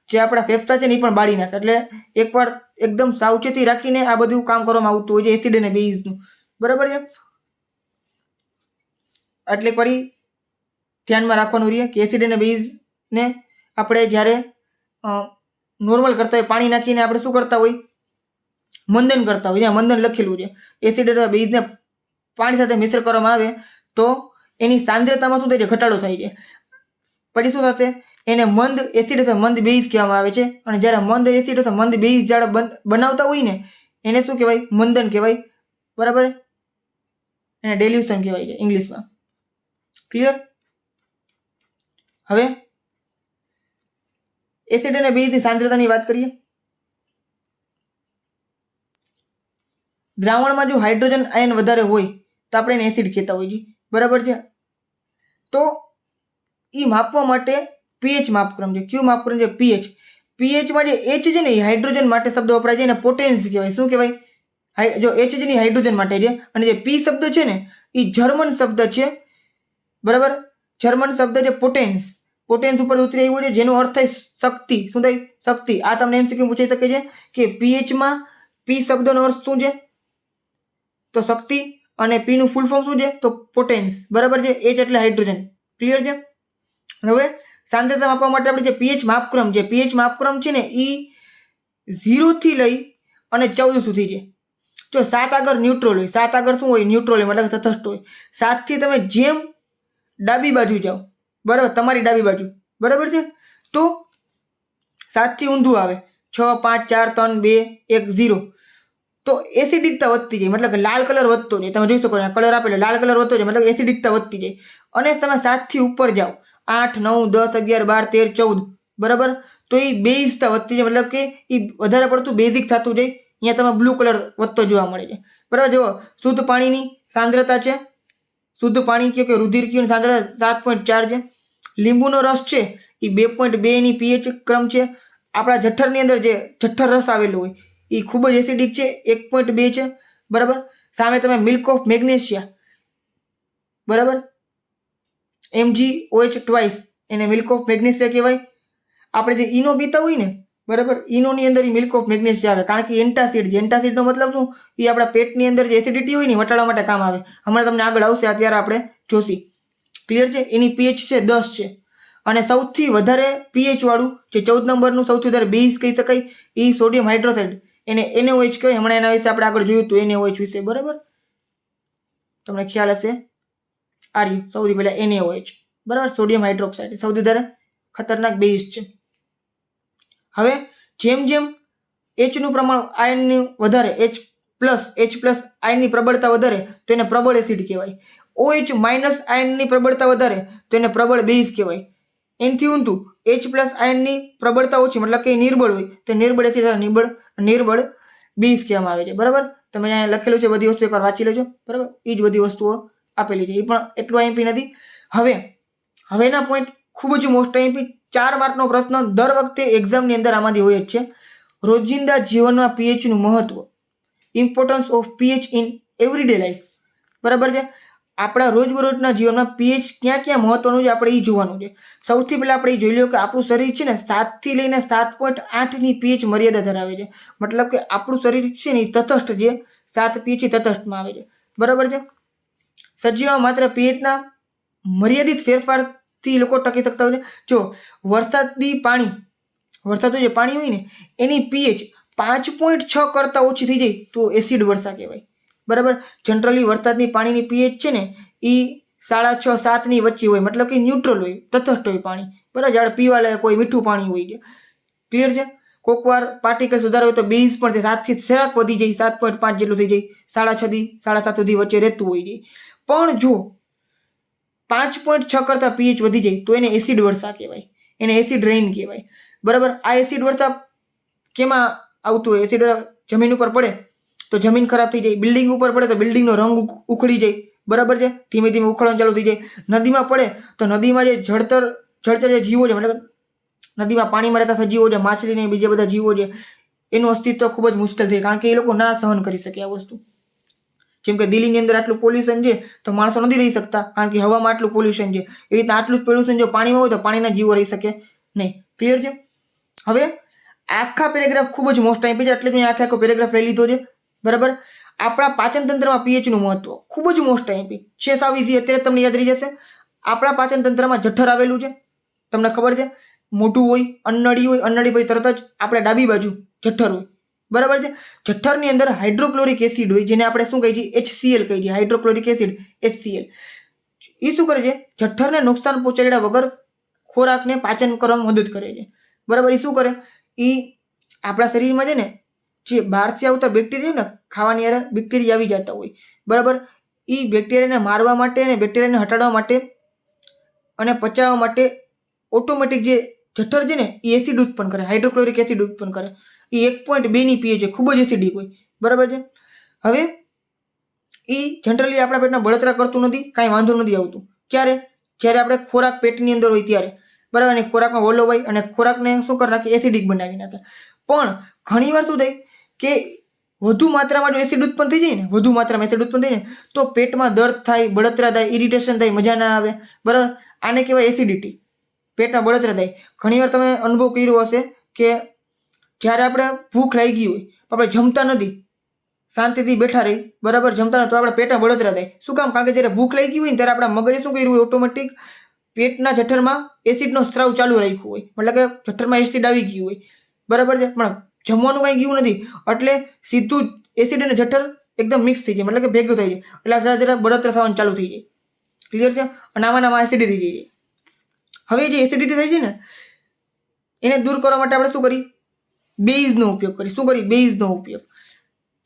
જે આપણા ફેફસા છે ને એ પણ બાળી નાખે. એટલે એકવાર એકદમ સાવચેતી રાખીને આ બધું કામ કરવામાં આવતું હોય છે એસિડ અને બેઝનું, બરાબર છે. એટલે ફરી ધ્યાનમાં રાખવાનું રહે કે એસિડ અને બેઝને આપણે જ્યારે નોર્મલ કરતા હોય, પાણી નાખીને આપણે શું કરતા હોય? મંદન કરતા હોય. જ્યાં મંદન લખેલું છે, એસિડ અથવા બેઝને પાણી સાથે મિશ્ર કરવામાં આવે તો એની સાંદ્રતામાં શું થાય છે? ઘટાડો થાય છે. પછી શું થશે? એને મંદ એસિડ અથવા મંદ બેઝ કહેવામાં આવે છે. અને જ્યારે મંદ એસિડ અથવા મંદ બેઝ જ્યારે બનાવતા હોય ને એને શું કહેવાય? મંદન કહેવાય, બરાબર. એને ડેલ્યુશન કહેવાય છે ઇંગ્લિશમાં. ક્લિયર? હવે એસિડ અને બેઝની સાંદ્રતાની વાત કરીએ. દ્રાવણમાં જો હાઇડ્રોજન આયન વધારે હોય તો આપણે એને એસિડ કહેતા હોઈએ છીએ, બરાબર છે. તો એ માપવા માટે pH માપક્રમ છે. કયું માપક્રમ છે? pH. pHમાં જે H છે ને એ હાઇડ્રોજન માટે શબ્દ વપરાય છે એને પોટેન્સ કહેવાય. શું કહેવાય? જો H છે ને હાઇડ્રોજન માટે છે અને જે P શબ્દ છે ને એ જર્મન શબ્દ છે, બરાબર. જર્મન શબ્દ છે પોટેન્સ. પોટેન્સ ઉપર ઉતરી આવ્યું છે જેનો અર્થ થાય શક્તિ. શું થાય? શક્તિ. આ તમને એમસીક્યુ પૂછાઈ શકે છે કે pHમાં P શબ્દનો અર્થ શું છે? તો શક્તિ. અને P નું ફૂલ ફોર્મ શું છે? તો પોટેન્સ, બરાબર છે. H એટલે હાઇડ્રોજન. ક્લિયર છે? હવે સાંદ્રતા માપવા માટે આપણે જે pH માપક્રમ છે, pH માપક્રમ છે ને એ 0 થી લઈ અને 14 સુધી છે. જો 7 આગળ ન્યુટ્રલ હોય, 7 આગળ શું હોય? ન્યુટ્રલ હોય, મતલબ તટસ્થ હોય. 7 થી તમે જેમ ડાબી બાજુ જાઓ, બરાબર, તમારી ડાબી બાજુ, બરાબર છે, તો 7 થી ઊંધું આવે 6, 5, 4, 3, 2, 1, 0. તો એસિડિકતા વધતી જાય, મતલબ કે લાલ કલર વધતો જાય. તમે જોઈ શકો છો કલર આપેલો લાલ કલર વધતો જાય, મતલબ એસિડિકતા વધતી જાય. અને તમે 7 થી ઉપર જાઓ 8, 9, 10, 11, 12, 13, 14, બરાબર, તો એ બેઝતા વધતી જાય, મતલબ કે એ વધારે પડતું બેઝિક થતું જાય. અહીંયા તમે બ્લુ કલર વધતો જોવા મળે છે, બરાબર. જુઓ શુદ્ધ પાણીની સાંદ્રતા છે, શુદ્ધ પાણી કયો કે રુધિર કયો સાંદ્રતા 7.4 છે. લીંબુનો રસ છે એ 2.2 ની pH ક્રમ છે. આપણા જઠરની અંદર જે જઠર રસ આવેલો હોય એ ખૂબ જ એસિડિક છે, 1.2 છે, બરાબર. સામે તમે મિલ્ક ઓફ મેગ્નેશિયા, બરાબર, MgOH ટ્વાઇસ, એને મિલ્ક ઓફ મેગ્નેશિયા કહેવાય. આપણે જે ઈનો પીતા હોય ને, બરાબર, ઈનોની અંદર મિલ્ક ઓફ મેગ્નેશિયા આવે કારણ કે એન્ટાસિડ છે. એન્ટાસિડનો મતલબ શું? એ આપણા પેટની અંદર જે એસિડિટી હોય ને વટાડવા માટે કામ આવે. હમણાં તમને આગળ આવશે, અત્યારે આપણે જોશી. ક્લિયર છે. એની પીએચ છે 10 છે. અને સૌથી વધારે પીએચ વાળું જે 14 નંબરનું સૌથી વધારે બેઝ કહી શકાય એ સોડિયમ હાઇડ્રોક્સાઇડ, એને NaOH કહેવાય. હમણાં એના વિશે આપણે આગળ જોયું હતું NaOH વિશે, બરાબર, તમને ખ્યાલ હશે. આર્યું સૌથી પહેલા NaOH, બરાબર, સોડિયમ હાઇડ્રોક્સાઇડ સૌથી વધારે ખતરનાક બેઝ છે. હવે જેમ જેમ Hનું પ્રમાણ આયનનું વધારે, H+ આયનની પ્રબળતા વધારે તો એને પ્રબળ એસિડ કહેવાય. OH- આયનની પ્રબળતા વધારે તો એને પ્રબળ બેઝ કહેવાય. એનથી ઊંધું H+ આયનની પ્રબળતા ઓછી, મતલબ કે નિર્બળ હોય તો નિર્બળ એસિડ નિર્બળ બેઝ કહેવામાં આવે છે, બરાબર. તમે અહીંયા લખેલું છે, બધી વસ્તુ એકવાર વાંચી લેજો, બરાબર. એ જ બધી વસ્તુઓ આપેલી છે, એ પણ એટલું આઈએમપી નથી. હવેના પોઈન્ટ ખૂબ જ મોસ્ટ આઈએમપી 4 માર્કનો પ્રશ્ન દર વખતે એક્ઝામની અંદર આમાંથી હોય જ છે. રોજિંદા જીવનમાં પીએચનું મહત્વ, importance of pH in every day life, બરાબર છે. આપણા રોજબરોજના જીવનમાં પીએચ ક્યાં ક્યાં મહત્વનું છે આપણે એ જોવાનું છે. સૌથી પહેલા આપણે એ જોઈ લો કે આપણું શરીર છે ને 7 થી લઈને 7.8ની પીએચ મર્યાદા ધરાવે છે. મતલબ કે આપણું શરીર છે ને એ તટસ્થ છે, 7 પીએચ તટસ્થમાં આવે છે, બરાબર છે. સજીવમાં માત્ર પીએચના મર્યાદિત ફેરફારથી લોકો ટકી શકતા હોય છે. જો વરસાદનું જે પાણી હોય ને એની પીએચ 5.6 કરતાં ઓછી થઈ જાય તો એસિડ વર્ષા કહેવાય, બરાબર. જનરલી વરસાદની પાણીની પીએચ છે ને એ 6.5-7ની વચ્ચે હોય, મતલબ કે ન્યુટ્રલ હોય, તટસ્થ હોય પાણી, બરાબર. જ્યારે પીવા લાયક કોઈ મીઠું પાણી હોય છે, ક્લિયર છે. કોઈક વાર પાર્ટિકલ સુધારો હોય તો બેઝ પણ 7 થી થોડાક વધી જાય, 7.5 જેટલું થઈ જાય, 6.5 થી 7.5 સુધી વચ્ચે રહેતું હોય છે. પણ જો 5.6 કરતાં પીએચ વધી જાય તો એને એસિડ વર્ષા કહેવાય, એને એસિડ રેઇન કહેવાય, બરાબર. આ એસિડ વર્ષા કેમાં આવતું હોય? એસિડ જમીન ઉપર પડે તો જમીન ખરાબ થઈ જાય, બિલ્ડિંગ ઉપર પડે તો બિલ્ડિંગનો રંગ ઉખડી જાય, બરાબર છે. ધીમે ધીમે ઉખડવાનું ચાલુ થઈ જાય. નદીમાં પડે તો નદીમાં જે જળચર જે જીવો છે, મતલબ નદીમાં પાણીમાં રહેતા સજીવો છે, માછલી ને બીજા બધા જીવો છે, એનું અસ્તિત્વ ખૂબ જ મુશ્કેલ છે, કારણ કે એ લોકો ના સહન કરી શકે આ વસ્તુ. જેમ કે દિલ્હીની અંદર આટલું પોલ્યુશન છે તો માણસો નથી રહી શકતા, કારણ કે હવામાં આટલું પોલ્યુશન છે. એવી રીતના આટલું પોલ્યુશન જો પાણીમાં હોય તો પાણીના જીવો રહી શકે નહીં, ક્લિયર છે. હવે આખા પેરેગ્રાફ ખૂબ જ મોસ્ટ ટાઈમ છે, એટલે મેં આખો પેરેગ્રાફ લઈ લીધો છે, બરાબર. આપણા પાચન તંત્રમાં પીએચનું મહત્વ ખૂબ જ મોસ્ટ ટાઈમ છે. સાવ ઈઝી, અત્યારે તમને યાદ રહી જશે. આપણા પાચન તંત્રમાં જઠર આવેલું છે, તમને ખબર છે. મોઢું હોય, અન્નળી હોય, અન્નળી પછી તરત જ આપણે ડાબી બાજુ જઠર હોય, બરાબર છે. જઠરની અંદર હાઇડ્રોક્લોરિક એસિડ હોય, જેને આપણે શું કહીએ છીએ? HCl કહીએ છીએ, હાઇડ્રોક્લોરિક એસિડ, HCl. એ શું કરે છે? જઠરને નુકસાન પહોંચાડ્યા વગર ખોરાકને પાચન કરવામાં મદદ કરે છે, બરાબર. એ શું કરે? એ આપણા શરીરમાં છે ને જે બહારથી આવતા બેક્ટેરિયા ને ખાવાની યાર બેક્ટેરિયા આવી જતા હોય, બરાબર. એ બેક્ટેરિયાને મારવા માટે અને બેક્ટેરિયાને હટાડવા માટે અને પચાવવા માટે ઓટોમેટિક જે જઠર છે ને એ એસિડ ઉત્પન્ન કરે, હાઇડ્રોક્લોરિક એસિડ ઉત્પન્ન કરે. એ 1.2ની પીએચ છે, ખૂબ જ એસિડિક હોય, બરાબર છે. હવે એ જનરલી આપણા પેટના બળતરા કરતું નથી, કાંઈ વાંધો નથી આવતું. ક્યારે? જ્યારે આપણે ખોરાક પેટની અંદર હોય ત્યારે, બરાબર. અને ખોરાકમાં વલોવાય અને ખોરાકને શું કરી નાખે? એસિડિક બનાવી નાખે. પણ ઘણીવાર શું થાય કે વધુ માત્રામાં જો એસિડ ઉત્પન્ન થઈ જાય ને, વધુ માત્રામાં એસિડ ઉત્પન્ન થઈ જાય તો પેટમાં દર્દ થાય, બળતરા થાય, ઇરિટેશન થાય, મજા ના આવે, બરાબર. આને કહેવાય એસિડિટી, પેટમાં બળતરા થાય. ઘણીવાર તમે અનુભવ કર્યો હશે કે જ્યારે આપણે ભૂખ લાગી હોય આપણે જમતા નથી, શાંતિથી બેઠા રહી, બરાબર, જમતા નથી તો આપણે પેટમાં બળતરા થાય. શું કામ? કારણ કે જ્યારે ભૂખ લાગી હોય ને ત્યારે આપણા મગજે શું કર્યું હોય? ઓટોમેટિક પેટના જઠરમાં એસિડનો સ્ત્રાવ ચાલુ રાખ્યું હોય, મતલબ કે જઠરમાં એસિડ આવી ગયું હોય, બરાબર છે. પણ જમવાનું કાંઈ ગયું નથી એટલે સીધું એસિડ અને જઠર એકદમ મિક્સ થઈ જાય, મતલબ કે ભેગું થઈ જાય, એટલે જરા જરા બળતરા થવાનું ચાલુ થઈ જાય, ક્લિયર છે. અને આમાં એસિડિટી થઈ જાય. હવે જે એસિડિટી થઈ છે ને એને દૂર કરવા માટે આપણે શું કરીએ? બેઝનો ઉપયોગ કરીએ. શું કરીએ? બેઝનો ઉપયોગ,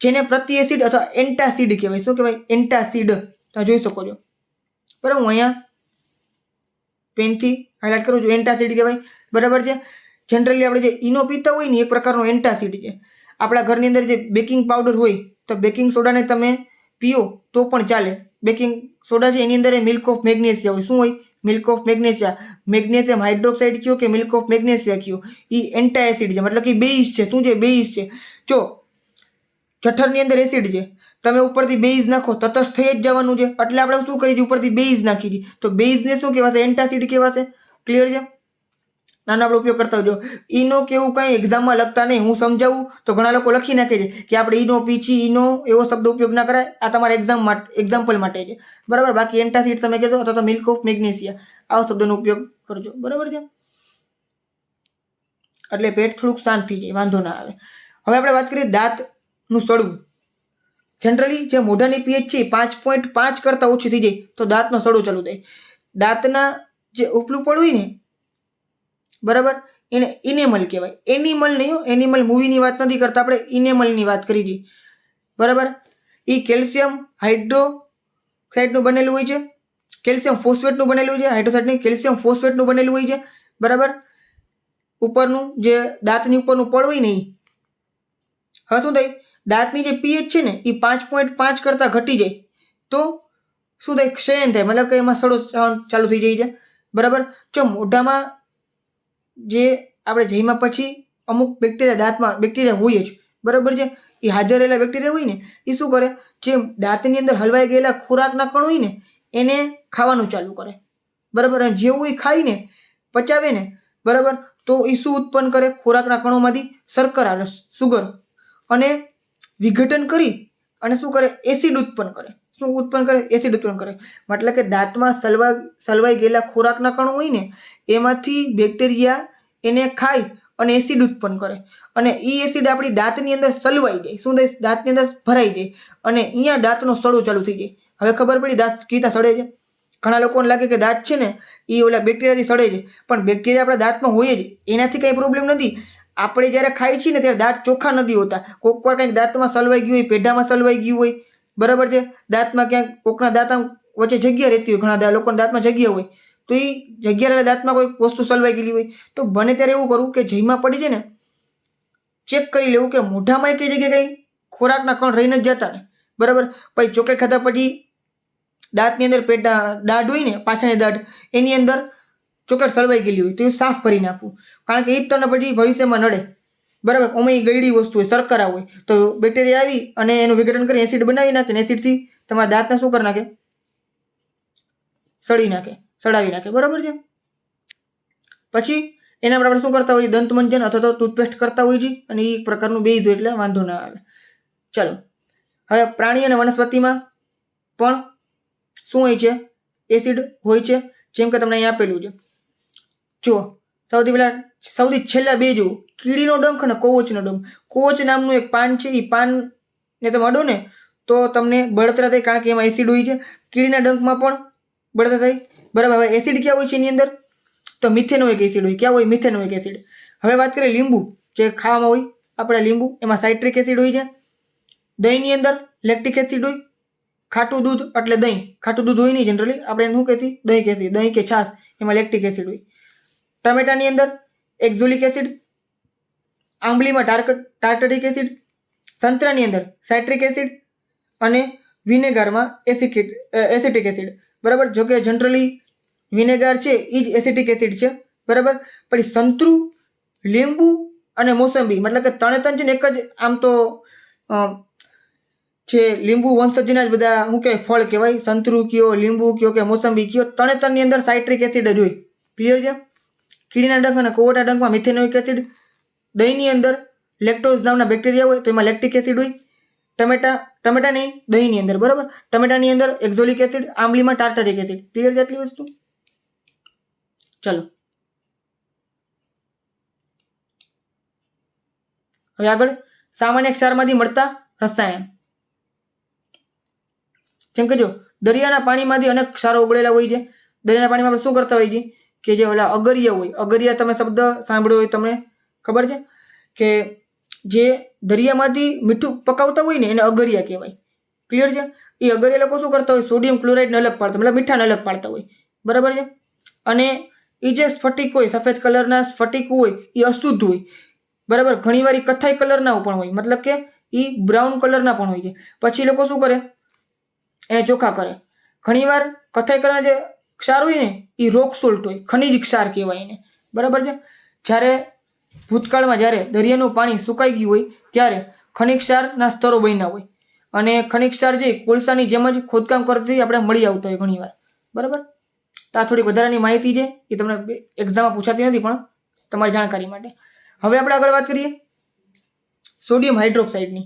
જેને પ્રતિ એસિડ અથવા એન્ટાસિડ કહેવાય. શું કહેવાય? એન્ટાસિડ. તમે જોઈ શકો છો, બરાબર. હું અહીંયા પેનથી હાઇલાઇટ કરું છું, એન્ટાસિડ કહેવાય, બરાબર છે. જનરલી આપણે જે ઈનો પીતા હોય ને એક પ્રકારનો એન્ટાસિડ છે. આપણા ઘરની અંદર જે બેકિંગ પાવડર હોય તો બેકિંગ સોડાને તમે પીઓ તો પણ ચાલે. બેકિંગ સોડા છે એની અંદર મિલ્ક ઓફ મેગ્નેશિયા હોય. શું હોય? Milk of magnesia. Magnesium hydroxide કયો કે મિલ્ક ઓફ મેગ્નેશિયા કયો, એ એન્ટા એસિડ છે, મતલબ કે બેઝ છે. શું છે? બેઝ છે. જો જઠરની અંદર એસિડ છે, તમે ઉપરથી બેઝ નાખો તટસ્થ થઈ જ જવાનું છે, એટલે આપણે શું કરી ઉપરથી બેઝ નાખી દઈએ તો બેઝને શું કહેવાશે? એન્ટાસિડ કહેવાશે, ક્લિયર છે. નાનો આપણે ઉપયોગ કરતા હોજો. ઈનો કેવું કાંઈ એક્ઝામમાં લખતા નહીં. હું સમજાવું તો ઘણા લોકો લખી નાખે છે કે આપણે ઈનો પીછી ઈનો એવો શબ્દ ઉપયોગ ના કરાય. આ તમારા એક્ઝામ્પલ માટે છે, બરાબર. બાકી એન્ટાસિડ તમે કહેતો અથવા તો મિલ્ક ઓફ મેગ્નેશિયા આવા શબ્દનો ઉપયોગ કરજો, બરાબર છે. એટલે પેટ થોડુંક શાંત થઈ જાય, વાંધો ના આવે. હવે આપણે વાત કરીએ દાંતનું સડવું. જનરલી જે મોઢાની પીએચ છે 5.5 કરતાં ઓછી થઈ જાય તો દાંતનો સડો ચાલુ થાય. દાંતના જે ઉપલું પડ હોય ને, બરાબર, એને ઇનેમલ કહેવાય. એનિમલ નહીં, એનિમલ મૂવીની વાત નથી કરતા, આપણે ઇનેમલની વાત કરી હતી, બરાબર. એ કેલ્શિયમ હાઇડ્રોક્સાઇડનું બનેલું હોય છે, કેલ્શિયમ ફોસ્ફેટનું બનેલું છે, હાઇડ્રોક્સાઇડ નહીં, કેલ્શિયમ ફોસ્ફેટનું બનેલું હોય છે, બરાબર. ઉપરનું જે દાંતની ઉપરનું પડ હોય ને, હવે શું થાય, દાંતની જે પીએચ છે ને એ 5.5 કરતાં ઘટી જાય તો શું થાય, ક્ષયન થાય, મતલબ કે એમાં સડો ચાલુ થઈ જાય છે, બરાબર. જો મોઢામાં જે આપણે જઈમાં પછી અમુક બેક્ટેરિયા દાંતમાં બેક્ટેરિયા હોય જ, બરાબર છે. એ હાજર રહેલા બેક્ટેરિયા હોય ને એ શું કરે, જે દાંતની અંદર હલવાઈ ગયેલા ખોરાકના કણ હોય ને એને ખાવાનું ચાલુ કરે, બરાબર. અને જેવું એ ખાઈને પચાવે ને, બરાબર, તો એ શું ઉત્પન્ન કરે, ખોરાકના કણોમાંથી શર્કરા, સુગર, અને વિઘટન કરી અને શું કરે, એસિડ ઉત્પન્ન કરે. શું ઉત્પન્ન કરે, એસિડ ઉત્પન્ન કરે. મતલબ કે દાંતમાં સલવાઈ ગયેલા ખોરાકના કણો હોય ને એમાંથી બેક્ટેરિયા એને ખાઈ અને એસિડ ઉત્પન્ન કરે, અને એ એસિડ આપણી દાંતની અંદર સલવાઈ જાય. શું થાય, દાંતની અંદર ભરાઈ જાય અને અહીંયા દાંતનો સડો ચાલુ થઈ જાય. હવે ખબર પડી દાંત કીતા સડે છે. ઘણા લોકોને લાગે કે દાંત છે ને એ ઓલા બેક્ટેરિયાથી સડે છે, પણ બેક્ટેરિયા આપણા દાંતમાં હોય જ, એનાથી કંઈ પ્રોબ્લેમ નથી. આપણે જ્યારે ખાઈ છીએ ને ત્યારે દાંત ચોખ્ખા નથી હોતા. કોઈક વાર કંઈક દાંતમાં સલવાઈ ગયું હોય, પેઢામાં સલવાઈ ગયું હોય, બરાબર છે. દાંતમાં ક્યાંક કોકના દાંત વચ્ચે જગ્યા રહેતી હોય, ઘણા લોકોના દાંતમાં જગ્યા હોય, તો એ જગ્યા રહેલા દાંતમાં કોઈ વસ્તુ સલવાઈ ગયેલી હોય તો બને ત્યારે એવું કરવું કે જઈમાં પડી જાય ને ચેક કરી લેવું કે મોઢામાં કઈ જગ્યાએ કંઈ ખોરાકના કણ રહીને જ જતા ને, બરાબર. પછી ચોકલેટ ખાધા પછી દાંતની અંદર દાઢ હોય ને, પાછળની દાઢ, એની અંદર ચોકલેટ સલવાઈ ગયેલી હોય તો એ સાફ કરી નાખવું, કારણ કે એ જ તમને પછી ભવિષ્યમાં નડે, બરાબર. અમે ગળી વસ્તુ હોય, શર્કરા હોય, તો બેક્ટેરિયા આવી અને એનું વિઘટન કરી એસિડ બનાવી નાખે, એસિડથી તમારા દાંતને શું કરી નાખે, સડી નાખે, સડાવી નાખે, બરાબર છે. પછી એના પર આપણે શું કરતા હોઈએ, દંતમંજન અથવા તો ટૂથપેસ્ટ કરતા હોઈએ છીએ, અને એ પ્રકારનું બેઝ હોય એટલે વાંધો ના આવે. ચાલો, હવે પ્રાણી અને વનસ્પતિમાં પણ શું હોય છે, એસિડ હોય છે. જેમ કે તમને અહીં આપેલું છે, જુઓ. સૌથી છેલ્લા બે જુઓ, કીડીનો ડંખ અને કોવચનો ડંખ. કોવચ નામનું એક પાન છે, એ પાનને તમે અડો ને તો તમને બળતરા થાય, કારણ કે એમાં એસિડ હોય છે. કીડીના ડંખમાં પણ બળતરા થાય, બરાબર. હવે એસિડ ક્યાં હોય છે એની અંદર, તો મિથેનોઇક એસિડ હોય. ક્યાં હોય, મિથેનોઇક એસિડ. હવે વાત કરીએ લીંબુ, જે ખાવામાં હોય આપણે લીંબુ, એમાં સાઇટ્રિક એસિડ હોય છે. દહીંની અંદર લેક્ટિક એસિડ હોય. ખાટું દૂધ એટલે દહીં, ખાટું દૂધ હોય નહીં જનરલી, આપણે શું કહેતી, દહીં કહેતી, દહીં કે છાશ, એમાં લેક્ટિક એસિડ હોય. ટમેટાની અંદર એક્ઝોલિક એસિડ, આંબલીમાં ટાર્ટરિક એસિડ, સંતરાની અંદર સાઇટ્રિક એસિડ, અને વિનેગારમાં એસિટિક એસિડ, બરાબર. જો કે જનરલી વિનેગાર છે એ જ એસિટિક એસિડ છે, બરાબર. પછી સંતરું, લીંબુ અને મોસંબી, મતલબ કે ત્રણે છે ને એક જ, આમ તો જે લીંબુ વંશજના જ બધા શું કહેવાય, ફળ કહેવાય. સંતરું કયો, લીંબુ કયો કે મોસંબી કયો, ત્રણની અંદર સાઇટ્રિક એસિડ જ હોય. ક્લિયર છે. કીડીના ડંખ અને કોવળના ડંખમાં મિથેનોઇક એસિડ. દહીંની અંદર લેક્ટોઝ નામના બેક્ટેરિયા હોય તો એમાં લેક્ટિક એસિડ હોય. ટમેટા નહીં, દહીંની અંદર, બરાબર. ટમેટાની અંદર એક્ઝોલિક એસિડ, આંબલીમાં ટાર્ટરિક એસિડ. ક્લિયર છે આટલી વસ્તુ. ચલો હવે આગળ, સામાન્ય ક્ષારમાંથી મળતા રસાયણ. જેમ કે જો દરિયાના પાણીમાંથી અનેક ક્ષારો ઓગળેલા હોય છે. દરિયાના પાણીમાં આપણે શું કરતા હોઈએ છીએ કે જે ઓલા અગરિયા હોય, અગરિયા તમે શબ્દ સાંભળ્યો હોય, તમને ખબર છે કે જે દરિયામાંથી મીઠું પકાવતા હોય ને એને અગરિયા કહેવાય. ક્લિયર છે. એ અગરિયા લોકો શું કરતા હોય, સોડિયમ ક્લોરાઇડને અલગ પાડતા, મતલબ મીઠાને અલગ પાડતા હોય, બરાબર છે. અને એ જે સ્ફટિક હોય, સફેદ કલરના સ્ફટિક હોય એ અશુદ્ધ હોય, બરાબર. ઘણીવાર એ કથ્થાઈ કલરના પણ હોય, મતલબ કે એ બ્રાઉન કલરના પણ હોય છે. પછી લોકો શું કરે, એને ચોખ્ખા કરે. ઘણીવાર કથ્થાઈ કલરના જે ક્ષાર હોય ને એ રોક સોલ્ટ હોય, ખનિજ ક્ષાર કહેવાય એને, બરાબર છે. જ્યારે ભૂતકાળમાં જ્યારે દરિયાનું પાણી સુકાઈ ગયું હોય ત્યારે ખનિજ ક્ષારના સ્તરો બન્યા હોય, અને ખનિજ ક્ષાર જે કોલસાની જેમ જ ખોદકામ કરતી આપણે મળી આવતા હોય ઘણીવાર, બરાબર. તો આ થોડી વધારાની માહિતી છે, એ તમને એક્ઝામમાં પૂછાતી નથી પણ તમારી જાણકારી માટે. હવે આપણે આગળ વાત કરીએ સોડિયમ હાઇડ્રોક્સાઇડની.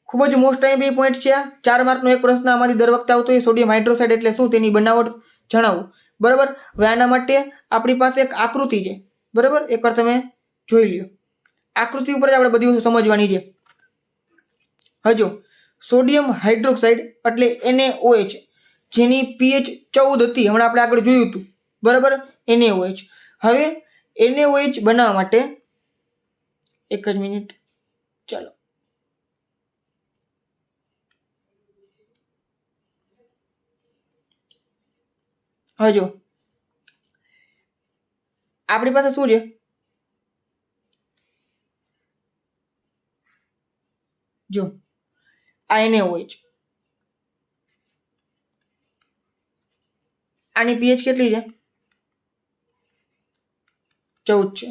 ખૂબ જ મોસ્ટ ટાઈમ પોઈન્ટ છે. 4 માર્કનો એક પ્રશ્ન આમાંથી દર વખતે આવતો હોય. સોડિયમ હાઇડ્રોક્સાઇડ એટલે શું, તેની બનાવટ જણાવો. બરાબર. હવે આના માટે આપણી પાસે એક આકૃતિ છે. બરાબર, એકવાર તમે જોઈ લ્યો. આકૃતિ ઉપર જ આપણે બધી વસ્તુ સમજવાની છે. હજો સોડિયમ હાઇડ્રોક્સાઇડ એટલે NaOH, જેની pH 14 હતી. હમણાં આપણે આગળ જોયું હતું. બરાબર, NaOH. હવે NaOH બનાવવા માટે એક જ મિનિટ, ચાલો. હજો આપણી પાસે શું છે, જો આ NaOH, આની pH કેટલી છે, 14 છે.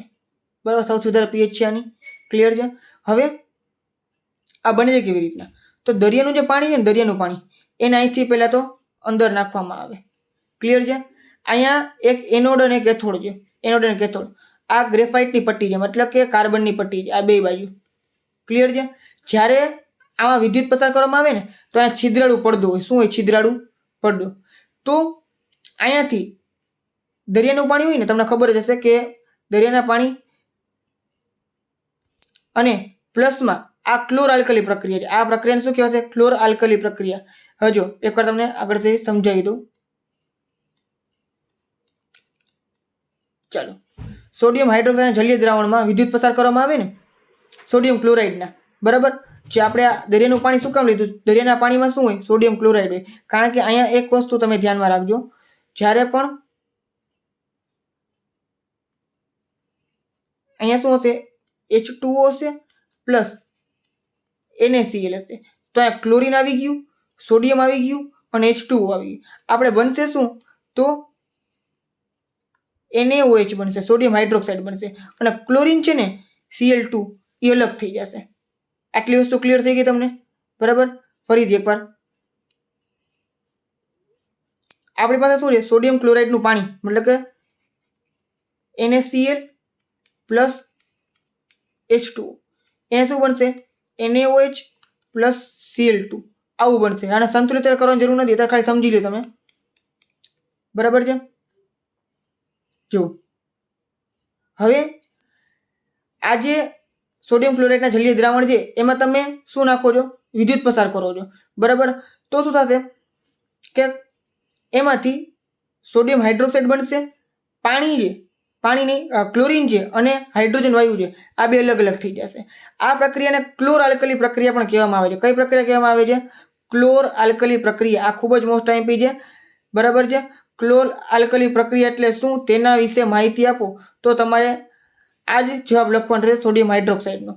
બરાબર, સૌથી વધારે pH છે આની. ક્લિયર છે. હવે આ બને છે કેવી રીતના, તો દરિયાનું જે પાણી છે ને, દરિયાનું પાણી એને અહીંથી પહેલા તો અંદર નાખવામાં આવે. ક્લિયર છે. અહીંયા એક એનોડ અને કેથોડ છે. એનોડ અને કેથોડ આ ગ્રેફાઇટની પટ્ટી છે, મતલબ કે કાર્બનની પટ્ટી છે આ બે બાજુ. ક્લિયર છે. જ્યારે આમાં વિદ્યુત પસાર કરવામાં આવે ને તો અહીંયા છિદ્રાળુ પડદો હોય. શું હોય? છિદ્રાળુ પડદો. તો અહીંયાથી દરિયાનું પાણી હોય ને, તમને ખબર જ હશે કે દરિયાના પાણી અને પ્લસમાં આ ક્લોર આલ્કલી પ્રક્રિયા છે. આ પ્રક્રિયાને શું કહેવાય છે? ક્લોર આલ્કલી પ્રક્રિયા. હજો એકવાર તમને આગળથી સમજાવી દઉં. ચાલો, સોડિયમ હાઇડ્રોક્સાઇડ જલીય દ્રાવણમાં વિદ્યુત પસાર કરવામાં આવે ને સોડિયમ ક્લોરાઇડના. બરાબર, જે આપણે આ દરિયાનું પાણી શું કામ લીધું? દરિયાના પાણીમાં શું હોય? સોડિયમ ક્લોરાઇડ હોય. કારણ કે અહીંયા એક વસ્તુ તમે ધ્યાનમાં રાખજો, જ્યારે પણ અહીંયા શું હશે? H2O હશે પ્લસ NaCl હશે. તો અહીંયા ક્લોરીન આવી ગયું, સોડિયમ આવી ગયું અને H2O આવી ગયું. આપણે બનશે શું? તો NaOH બનશે, સોડિયમ હાઇડ્રોક્સાઇડ બનશે. અને ક્લોરીન છે ને Cl2 એ અલગ થઈ જશે. આટલી વસ્તુ ક્લિયર થઈ ગઈ તમને? બરાબર. ફરીથી એકવાર આપણી પાસે શું છે? સોડિયમ ક્લોરાઇડનું પાણી, મતલબ કે NaCl પ્લસ H2O. એને શું બનશે? NaOH પ્લસ Cl2 આવું બનશે. આને સંતુલિત કરવાની જરૂર નથી, તો ખાલી સમજી લો તમે. બરાબર છે. જો હવે આ જે સોડિયમ ક્લોરાઇડના જલીય દ્રાવણ છે એમાં તમે શું નાખો છો? વિદ્યુત પસાર કરો છો. બરાબર. તો શું થશે કે એમાંથી સોડિયમ હાઇડ્રોક્સાઇડ બનશે. પાણી છે, પાણીની ક્લોરીન છે અને હાઇડ્રોજન વાયુ છે, આ બે અલગ અલગ થઈ જશે. આ પ્રક્રિયાને ક્લોર આલ્કલી પ્રક્રિયા પણ કહેવામાં આવે છે. કઈ પ્રક્રિયા કહેવામાં આવે છે? ક્લોર આલ્કલી પ્રક્રિયા. આ ખૂબ જ મોસ્ટ આઈએમપી છે. બરાબર છે. ક્લોર આલ્કલી પ્રક્રિયા એટલે શું, તેના વિશે માહિતી આપો તો તમારે આ જ જવાબ લખવાનો રહેશે, સોડિયમ હાઇડ્રોક્સાઇડનો.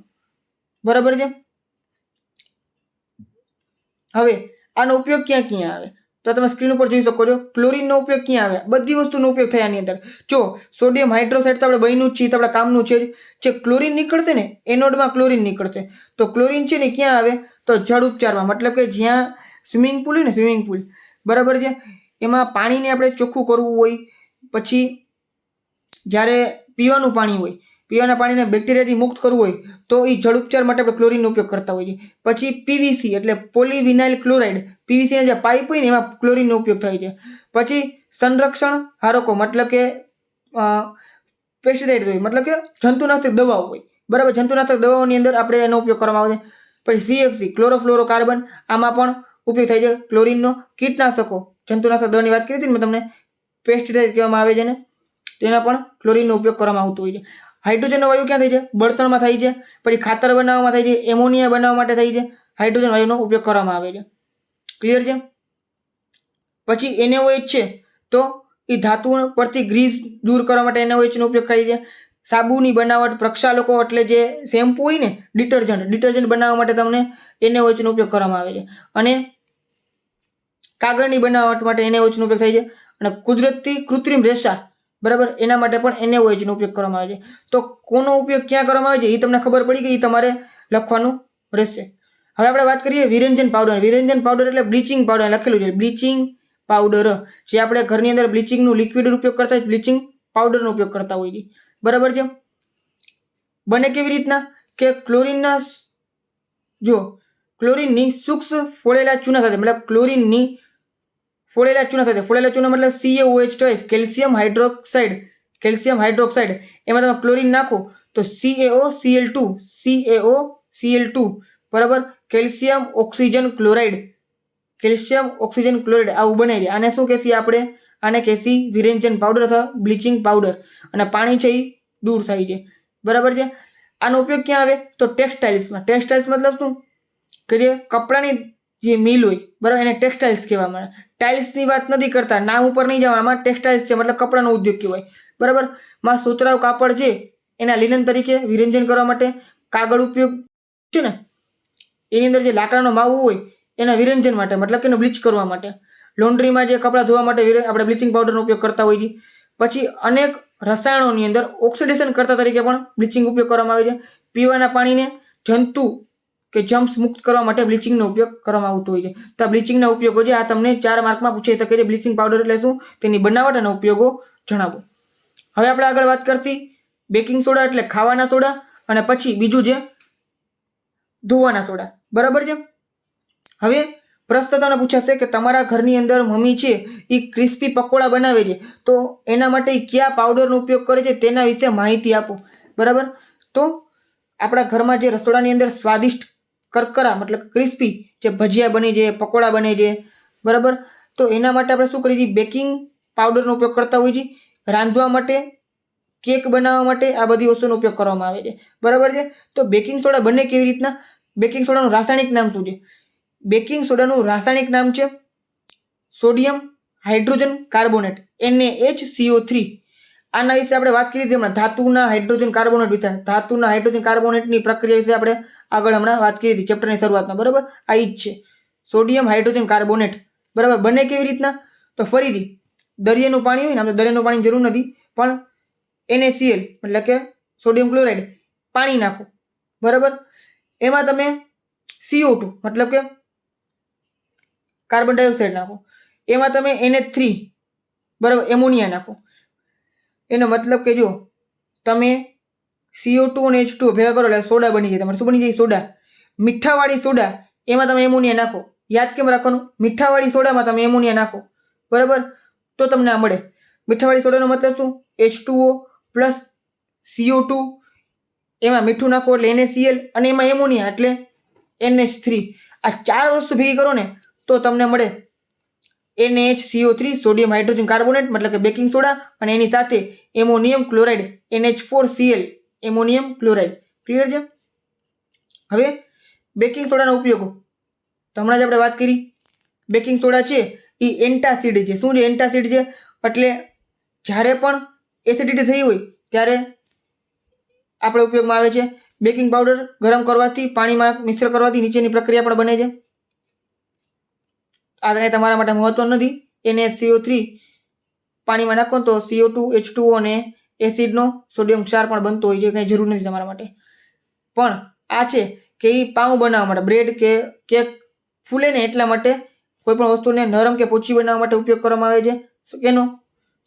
બરાબર છે. હવે આનો ઉપયોગ ક્યાં ક્યાં આવે તો તમે સ્ક્રીન ઉપર જોઈ શકો છો. ક્લોરીનનો ઉપયોગ ક્યાં આવે? બધી વસ્તુનો ઉપયોગ થાય આની અંદર. જો સોડિયમ હાઇડ્રોક્સાઇડ તો આપણે બન્યું જ છે, તો આપણે કામનું છે. જે ક્લોરીન નીકળશે ને, એનોડમાં ક્લોરીન નીકળશે. તો ક્લોરીન છે ને ક્યાં આવે? તો જળ ઉપચારમાં, મતલબ કે જ્યાં સ્વિમિંગ પુલ હોય ને, સ્વિમિંગ પુલ, બરાબર છે, એમાં પાણીને આપણે ચોખ્ખું કરવું હોય, પછી જ્યારે પીવાનું પાણી હોય, પીવાના પાણીને બેક્ટેરિયાથી મુક્ત કરવું હોય તો એ જળ ઉપચાર માટે આપણે ક્લોરીનનો ઉપયોગ કરતા હોઈએ. પછી પીવીસી એટલે પોલીવિનાઇલ ક્લોરાઇડ, પીવીસીના જે પાઇપ હોય ને એમાં ક્લોરીનનો ઉપયોગ થાય છે. પછી સંરક્ષણ હારકો, મતલબ કે પેસ્ટિસાઇડ હોય, મતલબ કે જંતુનાશક દવાઓ હોય. બરાબર, જંતુનાશક દવાઓની અંદર આપણે એનો ઉપયોગ કરવામાં આવે છે. પછી CFC ક્લોરોફ્લોરોકાર્બન, આમાં પણ ઉપયોગ થાય છે ક્લોરીનનો. કીટનાશકો, જંતુનાશક દવાની વાત કરી હતી ને મેં તમને, પેસ્ટિસાઇડ કહેવામાં આવે છે ને, તેના પણ ક્લોરીનનો ઉપયોગ કરવામાં આવતો હોય છે. હાઇડ્રોજનનો વાયુ ક્યાં થાય છે? બળતણમાં થાય છે. પછી ખાતર બનાવવામાં થાય છે, એમોનિયા બનાવવા માટે થાય છે. હાઇડ્રોજન વાયુનો ઉપયોગ કરવામાં આવે છે. ક્લિયર છે. પછી NaOH છે તો એ ધાતુ પરથી ગ્રીસ દૂર કરવા માટે NaOH નો ઉપયોગ થાય છે. સાબુની બનાવટ, પ્રક્ષાલકો એટલે જે શેમ્પુ હોય ને, ડિટર્જન્ટ બનાવવા માટે તમને NaOH નો ઉપયોગ કરવામાં આવે છે. અને કાગળની બનાવટ માટે NaOH નો ઉપયોગ થાય છે. અને કુદરતી કૃત્રિમ રેસા, બરાબર, એના માટે પણ NaOH નો ઉપયોગ કરવામાં આવે છે. તો કોનો ઉપયોગ ક્યાં કરવામાં આવે છે એ તમને ખબર પડી ગઈ, તમારે લખવાનું રહેશે. હવે આપણે વાત કરીએ વિરંજન પાવડર. વિરંજન પાવડર એટલે બ્લીચિંગ પાવડર લખેલું છે, બ્લીચિંગ પાવડર. જે આપણે ઘરની અંદર બ્લીચિંગનું લિક્વિડ ઉપયોગ કરતા હોય, બ્લીચિંગ પાવડરનો ઉપયોગ કરતા હોઈએ. બરાબર છે. બને કેવી રીતના કે ક્લોરીનની સૂક્ષ્મ ફોડેલા ચૂના સાથે, મતલબ ક્લોરીનની ફોડેલા ચૂના સાથે, ફોડેલા ચૂના મતલબ CaOH ટ્વાઇસ કેલ્શિયમ હાઇડ્રોક્સાઇડ, એમાં તમે ક્લોરીન નાખો તો CaOCl2 બરાબર, કેલ્શિયમ ઓક્સિજન ક્લોરાઇડ આવું બને છે. આને શું કહેશી આપણે? આને કહેશી વિરેચન પાવડર અથવા બ્લીચિંગ પાવડર. અને પાણી છે એ દૂર થાય છે, બરાબર છે. આનો ઉપયોગ ક્યાં આવે? તો ટેક્સટાઇલ્સમાં. ટેક્સટાઇલ્સ મતલબ શું કે જે કપડાની જે મિલ હોય, બરાબર, એને ટેક્સટાઇલ્સ કહેવામાં આવે. ટાઇલ્સની વાત નથી કરતા, નામ ઉપર નહીં જવા, આમાં ટેક્સટાઇલ્સ છે મતલબ કપડાનો ઉદ્યોગ કહેવાય, બરાબર. માં સુતરાઉ કાપડ છે એના લિનન તરીકે વિરેચન કરવા માટે, કાગળ ઉપયોગ છે ને એની અંદર જે લાકડાનો માવો હોય એના વિરેચન માટે, મતલબ કે બ્લીચ કરવા માટે. લોન્ડ્રીમાં જે કપડાં ધોવા માટે આપણે બ્લીચિંગ પાવડરનો ઉપયોગ કરતા હોઈએ છીએ. પછી અનેક રસાયણોની અંદર ઓક્સિડેશન કરતા તરીકે પણ બ્લીચિંગ ઉપયોગ કરવામાં આવે છે. પીવાના પાણીને જંતુ કે જમ્સ મુક્ત કરવા માટે બ્લીચિંગનો ઉપયોગ કરવામાં આવતો હોય છે. તો આ બ્લીચિંગના ઉપયોગો છે, આ તમને 4 માર્કમાં પૂછાઈ શકે છે. બ્લીચિંગ પાવડર એટલે શું, તેની બનાવટ અને ઉપયોગો જણાવો. હવે આપણે આગળ વાત કરતી બેકિંગ સોડા એટલે ખાવાના સોડા, અને પછી બીજું છે ધોવાના સોડા, બરાબર છે. હવે પ્રશ્ન તમને પૂછાશે કે તમારા ઘરની અંદર મમ્મી છે એ ક્રિસ્પી પકોડા બનાવે છે, તો એના માટે કયા પાવડરનો ઉપયોગ કરે છે તેના વિશે માહિતી આપો, બરાબર. તો આપણા ઘરમાં જે રસોડાની અંદર સ્વાદિષ્ટ કરકરા મતલબ ક્રિસ્પી જે ભજીયા બને છે, પકોડા બને છે, બરાબર, તો એના માટે આપણે શું કરીએ છીએ? બેકિંગ પાવડરનો ઉપયોગ કરતા હોઈએ છીએ. રાંધવા માટે, કેક બનાવવા માટે આ બધી વસ્તુનો ઉપયોગ કરવામાં આવે છે, બરાબર છે. તો બેકિંગ સોડા બને કેવી રીતના? બેકિંગ સોડાનું રાસાયણિક નામ શું છે? બેકિંગ સોડાનું રાસાયણિક નામ છે સોડિયમ હાઇડ્રોજન કાર્બોનેટ, NaHCO3. આના વિશે આપણે વાત કરી હતી હમણાં, ધાતુના હાઇડ્રોજન કાર્બોનેટ વિશે. ધાતુના હાઇડ્રોજન કાર્બોનેટની પ્રક્રિયા વિશે આપણે આગળ હમણાં વાત કરી હતી ચેપ્ટરની શરૂઆતમાં, બરાબર. આ જ છે સોડિયમ હાઇડ્રોજન કાર્બોનેટ, બરાબર. બને કેવી રીતના? તો ફરીથી દરિયાનું પાણી હોય ને, આપણે દરિયાનું પાણી જરૂર નથી, પણ NaCl એટલે કે સોડિયમ ક્લોરાઇડ પાણી નાખો, બરાબર. એમાં તમે CO2 મતલબ કે કાર્બન ડાયોક્સાઇડ નાખો, એમાં તમે NH3 બરાબર એમોનિયા નાખો. એનો મતલબ કે જો તમે CO2 અને H2 ભેગા કરો એટલે સોડા બની જાય. તમારે શું બની જાય? સોડા. મીઠાવાળી સોડા એમાં તમે એમોનિયા નાખો. યાદ કેમ રાખવાનું? મીઠાવાળી સોડામાં તમે એમોનિયા નાખો, બરાબર, તો તમને આ મળે. મીઠાવાળી સોડાનો મતલબ શું? H2O પ્લસ CO2, એમાં મીઠું નાખો એટલે NaCl, અને એમાં એમોનિયા એટલે NH3. આ 4 વસ્તુ ભેગી કરો ને તો તમને મળે NaHCO3 સોડિયમ હાઇડ્રોજન કાર્બોનેટ મતલબ કે બેકિંગ સોડા, અને એની સાથે ammonium chloride NH4Cl ammonium chloride. Clear છે? હવે બેકિંગ સોડાના ઉપયોગો હમણાં જ આપણે વાત કરી. બેકિંગ સોડા છે એ એન્ટાસિડ છે. શું છે? એન્ટાસિડ છે એટલે જ્યારે પણ એસિડિટી થઈ હોય ત્યારે આપણે ઉપયોગમાં આવે છે. બેકિંગ પાવડર ગરમ કરવાથી, પાણીમાં મિશ્ર કરવાથી નીચેની પ્રક્રિયા પણ બને છે. આ કંઈ તમારા માટે મહત્વ નથી. NaCO3 પાણીમાં નાખો તો CO2, H2O અને એસિડનો સોડિયમ ક્ષાર પણ બનતો હોય છે, કંઈ જરૂર નથી તમારા માટે. પણ આ છે કે એ પાઉં બનાવવા માટે, બ્રેડ કે કેક ફૂલે ને એટલા માટે, કોઈ પણ વસ્તુને નરમ કે પોચી બનાવવા માટે ઉપયોગ કરવામાં આવે છે. એનો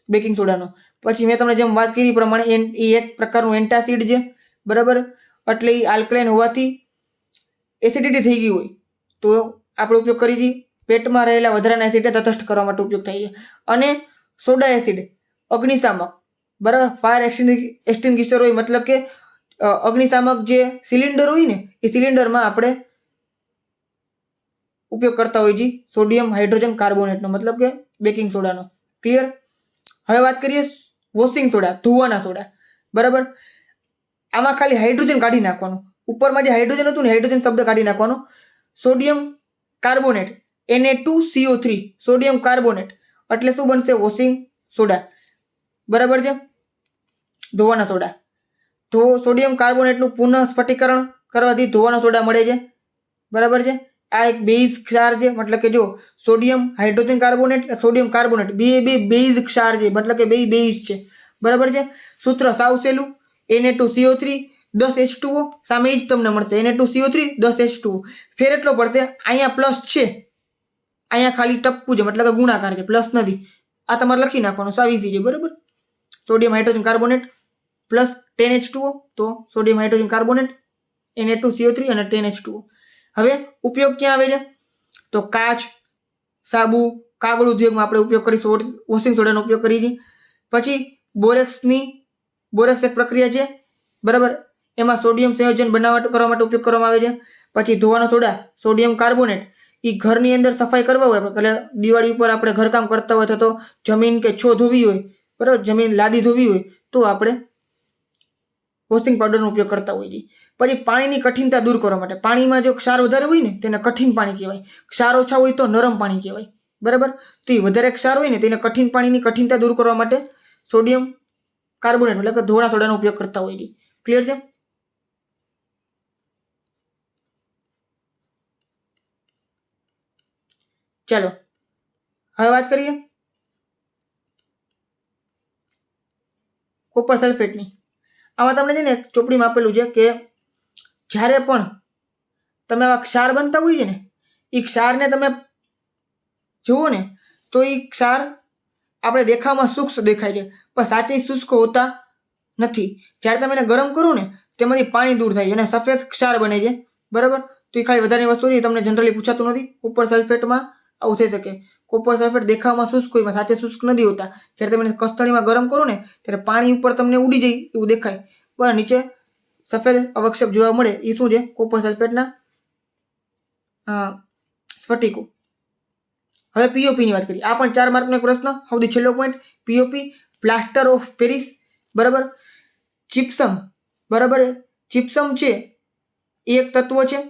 બેકિંગ સોડાનો. પછી મેં તમને જેમ વાત કરી પ્રમાણે એ એક પ્રકારનું એન્ટાસિડ છે, બરાબર. એટલે એ આલ્કલાઇન હોવાથી એસિડિટી થઈ ગઈ હોય તો આપણે ઉપયોગ કરી છીએ. પેટમાં રહેલા વધારાના એસિડને તટસ્થ કરવા માટે ઉપયોગ થાય છે. અને સોડા એસિડ અગ્નિશામક, બરાબર, ફાયર એક્સટિંગ્વિશર હોય, મતલબ કે અગ્નિશામક જે સિલિન્ડર હોય ને એ સિલિન્ડરમાં આપણે ઉપયોગ કરતા હોઈએ છીએ સોડિયમ હાઇડ્રોજન કાર્બોનેટનો, મતલબ કે બેકિંગ સોડાનો. ક્લિયર? હવે વાત કરીએ વોશિંગ સોડા, ધોવાના સોડા, બરાબર. આમાં ખાલી હાઇડ્રોજન કાઢી નાખવાનું. ઉપરમાં જે હાઇડ્રોજન હતું ને, હાઇડ્રોજન શબ્દ કાઢી નાખવાનો. Sodium carbonate Na2CO3 sodium carbonate એટલે શું બનશે? વોશિંગ સોડા, બરાબર છે. ધોવાના સોડા. તો સોડિયમ કાર્બોનેટનું પુનઃ સ્ફટિકરણ કરવાથી ધોવાના સોડા મળે છે, બરાબર છે. આ એક બેઝ ક્ષાર છે, મતલબ કે જો sodium hydrogen carbonate, sodium carbonate બે બેઝ ક્ષાર છે, મતલબ કે બે બેઝ છે, બરાબર છે. સૂત્ર સાવ સહેલું, Na2CO3 10H2O, સામે જ તમને મળશે Na2CO3 10H2O. ફેર એટલો પડશે, અહીંયા પ્લસ છે, અહીંયા ખાલી ટપકું છે, મતલબ કે ગુણાકાર છે, પ્લસ નથી. આ તમારે લખી નાખવાનું, સાવ ઈઝી છે, બરાબર. Sodium hydrogen carbonate plus 10H2O, તો સોડિયમ હાઇડ્રોજન કાર્બોનેટ Na2CO3 અને 10H2O. હવે ઉપયોગ ક્યાં આવે છે? તો કાચ, સાબુ, કાગળ ઉદ્યોગમાં આપણે ઉપયોગ કરીશું, વોશિંગ સોડાનો ઉપયોગ કરીએ છીએ. પછી બોરેક્સ એક પ્રક્રિયા છે, બરાબર, એમાં સોડિયમ સંયોજન કરવા માટે ઉપયોગ કરવામાં આવે છે. પછી ધોવાનો સોડા, સોડિયમ કાર્બોનેટ, એ ઘરની અંદર સફાઈ કરવા હોય, એટલે દિવાળી ઉપર આપણે ઘરકામ કરતા હોય તો જમીન કે છો ધોવી હોય, બરાબર, જમીન લાદી ધોવી હોય તો આપણે વોશિંગ પાવડરનો ઉપયોગ કરતા હોઈએ છીએ. પછી પાણીની કઠિનતા દૂર કરવા માટે, પાણીમાં જો ક્ષાર વધારે હોય ને તેને કઠિન પાણી કહેવાય, ક્ષાર ઓછા હોય તો નરમ પાણી કહેવાય, બરાબર. તો એ વધારે ક્ષાર હોય ને તેને કઠિન પાણીની કઠિનતા દૂર કરવા માટે સોડિયમ કાર્બોનેટ એટલે કે ધોળા સોડાનો ઉપયોગ કરતા હોઈએ છીએ. ક્લિયર છે? ચાલો હવે વાત કરીએ કોપર સલ્ફેટની. આમાં તમને છે ને એક ચોપડીમાં આપેલું છે કે જ્યારે પણ તમે આવા ક્ષાર બનતા હોય છે ને, એ ક્ષારને તમે જુઓ ને તો એ ક્ષાર આપણે દેખાવામાં શુષ્ક દેખાય છે, પણ સાચે શુષ્ક હોતા નથી. જ્યારે તમે એને ગરમ કરો ને તેમાંથી પાણી દૂર થાય છે અને સફેદ ક્ષાર બને છે, બરાબર. તો એ ખાલી વધારેની વસ્તુ છે, તમને જનરલી પૂછાતું નથી. કોપર સલ્ફેટમાં આવું થઈ શકે. કોપર સલ્ફેટ દેખાવામાં શુષ્ક હોય, સાચે શુષ્ક નથી હોતા. જ્યારે તમે કસ્તરીમાં ગરમ કરો ને ત્યારે પાણી ઉપર તમને ઉડી જાય એવું દેખાય, પણ નીચે સફેદ અવક્ષેપ જોવા મળે. એ શું છે? કોપર સલ્ફેટના સ્ફટિકો. હવે પીઓપીની વાત કરીએ. આ પણ 4 માર્કનો એક પ્રશ્ન, સૌથી છેલ્લો point. POP, plaster of Paris, બરાબર. જીપ્સમ, બરાબર. જીપ્સમ છે એ એક તત્વ છે,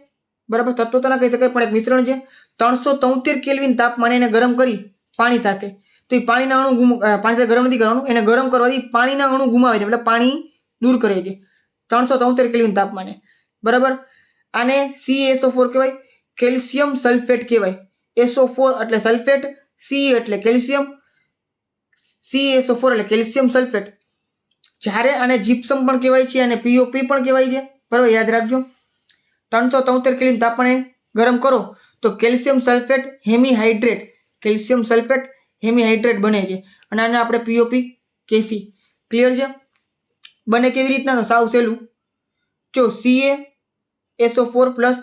બરાબર. તત્વ તો ના કહી શકાય પણ એક મિશ્રણ છે. 373 કેલ્વિન તાપમાને એને ગરમ કરી પાણી સાથે, તો એ પાણીના અણુ પાણી સાથે ગરમ નથી કરવાનું, એને ગરમ કરવાથી પાણીના અણુ ગુમાવે છે, એટલે પાણી દૂર કરે છે 373 કેલ્વિન તાપમાને, બરાબર. આને CaSO4 કહેવાય, કેલ્શિયમ સલ્ફેટ કહેવાય. SO4 એટલે સલ્ફેટ, C એટલે કેલ્શિયમ, CaSO4 એટલે કેલ્શિયમ સલ્ફેટ. જ્યારે આને જીપ્સમ પણ કહેવાય છે અને પીઓપી પણ કહેવાય છે, બરાબર. યાદ રાખજો. 373 કેલ્વિન તાપમાને ગરમ કરો તો કેલ્શિયમ સલ્ફેટ હેમીહાઇડ્રેટ, કેલ્શિયમ સલ્ફેટ હેમીહાઇડ્રેટ બને છે અને આને આપણે પીઓપી કહેશી. ક્લિયર છે? બને કેવી રીતના? સાવ સહેલું. જો CaSO4 પ્લસ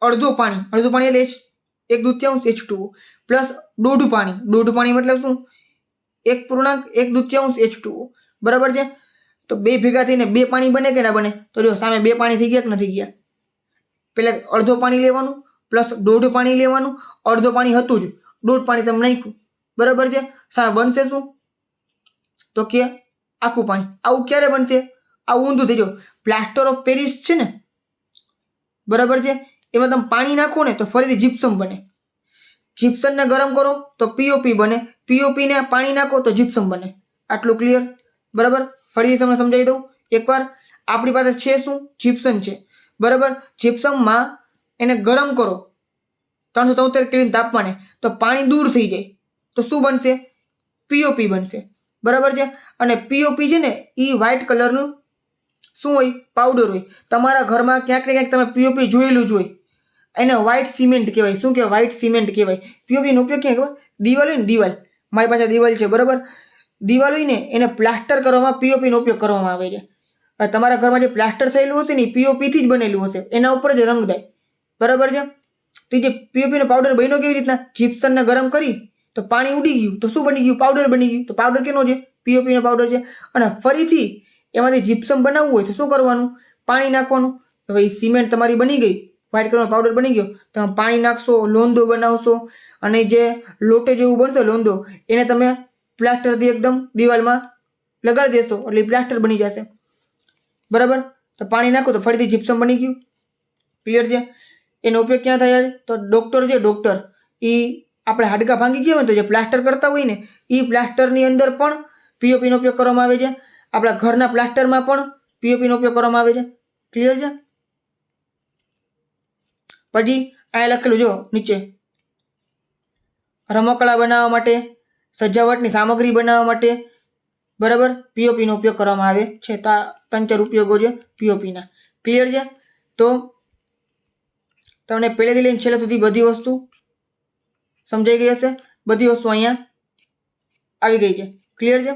અડધું પાણી એટલે 1/2 H2O પ્લસ દોઢ પાણી મતલબ શું? 1.1 H2O, બરાબર છે. તો બે ભેગા થઈને 2 પાણી બને કે ના બને? તો જો સામે 2 પાણી થઈ ગયા કે નથી ગયા? પહેલા અડધો પાણી લેવાનું પ્લસ દોઢ પાણી લેવાનું, અડધો પાણી હતું જ, દોઢ પાણી તમે નાખ્યું, બરાબર છે. સામે બનશે શું? તો કે આખું પાણી. આવું ક્યારે બનશે? આવું ઊંધું થઈ જાવ. પ્લાસ્ટર ઓફ પેરિસ છે ને, બરાબર છે, એમાં તમે પાણી નાખો ને તો ફરીથી જીપ્સમ બને. જીપ્સમને ગરમ કરો તો પીઓપી બને, પીઓપીને પાણી નાખો તો જીપ્સમ બને. આટલું ક્લિયર, બરાબર. ફરી તમને સમજાવી દઉં એકવાર. આપણી પાસે છે શું? જીપ્સમ છે, બરાબર. જીપ્સમમાં એને ગરમ કરો 373 કેલ્વિન તાપમાને તો પાણી દૂર થઈ જાય, તો શું બનશે? પીઓપી બનશે, બરાબર છે. અને પીઓપી છે ને એ વ્હાઇટ કલરનું શું હોય? પાવડર હોય. તમારા ઘરમાં ક્યાંક ને ક્યાંક તમે પીઓપી જોયેલું જ હોય. એને વ્હાઇટ સિમેન્ટ કહેવાય. શું કહેવાય? વ્હાઇટ સિમેન્ટ કહેવાય. પીઓપીનો ઉપયોગ ક્યાં ખબર? દિવાલ હોય ને, દિવાલ, મારી પાસે દિવાલ છે, બરાબર. દિવાલ હોય ને એને પ્લાસ્ટર કરવામાં પીઓપીનો ઉપયોગ કરવામાં આવે છે. તમારા ઘરમાં જે પ્લાસ્ટર થયેલું હશે ને એ પીઓપીથી જ બનેલું હશે, એના ઉપર જ રંગ થાય, બરાબર છે. તો જે પીઓપીનો પાવડર બન્યો કેવી રીતના? જીપ્સમને ગરમ કરી તો પાણી ઉડી ગયું, તો શું બની ગયું? પાવડર બની ગયું. તો પાવડર કેનો છે? પીઓપીનો પાવડર છે. અને ફરીથી એમાંથી જીપ્સમ બનાવવું હોય તો શું કરવાનું? પાણી નાખવાનું. હવે એ સિમેન્ટ તમારી બની ગઈ, વ્હાઇટ કલરનો પાવડર બની ગયો, તમે પાણી નાખશો, લોંદો બનાવશો અને જે લોટે જેવું બનશે લોંદો, એને તમે પ્લાસ્ટરથી એકદમ દિવાલમાં લગાડી દેશો એટલે પ્લાસ્ટર બની જશે, બરાબર. તો પાણી નાખો તો ફરીથી જીપ્સમ બની ગયું. ક્લિયર છે? એનો ઉપયોગ ક્યાં થાય? તો ડૉક્ટર છે, ડૉક્ટર, એ આપણે હાડકાં ભાંગી ગયા હોય તો જે પ્લાસ્ટર કરતા હોય ને એ પ્લાસ્ટરની અંદર પણ પીઓપીનો ઉપયોગ કરવામાં આવે છે. આપણા ઘરના પ્લાસ્ટરમાં પણ પીઓપીનો ઉપયોગ કરવામાં આવે છે. ક્લિયર છે? પછી અહીંયા લખેલું જો નીચે, રમકડા બનાવવા માટે, સજાવટની સામગ્રી બનાવવા માટે, બરાબર, પીઓપીનો ઉપયોગ કરવામાં આવે છે. 3-4 ઉપયોગો છે પીઓપીના. ક્લિયર છે? તો તમને પહેલેથી લઈને છેલ્લે સુધી બધી વસ્તુ સમજાઈ ગઈ હશે. બધી વસ્તુ અહીંયા આવી ગઈ છે. ક્લિયર છે?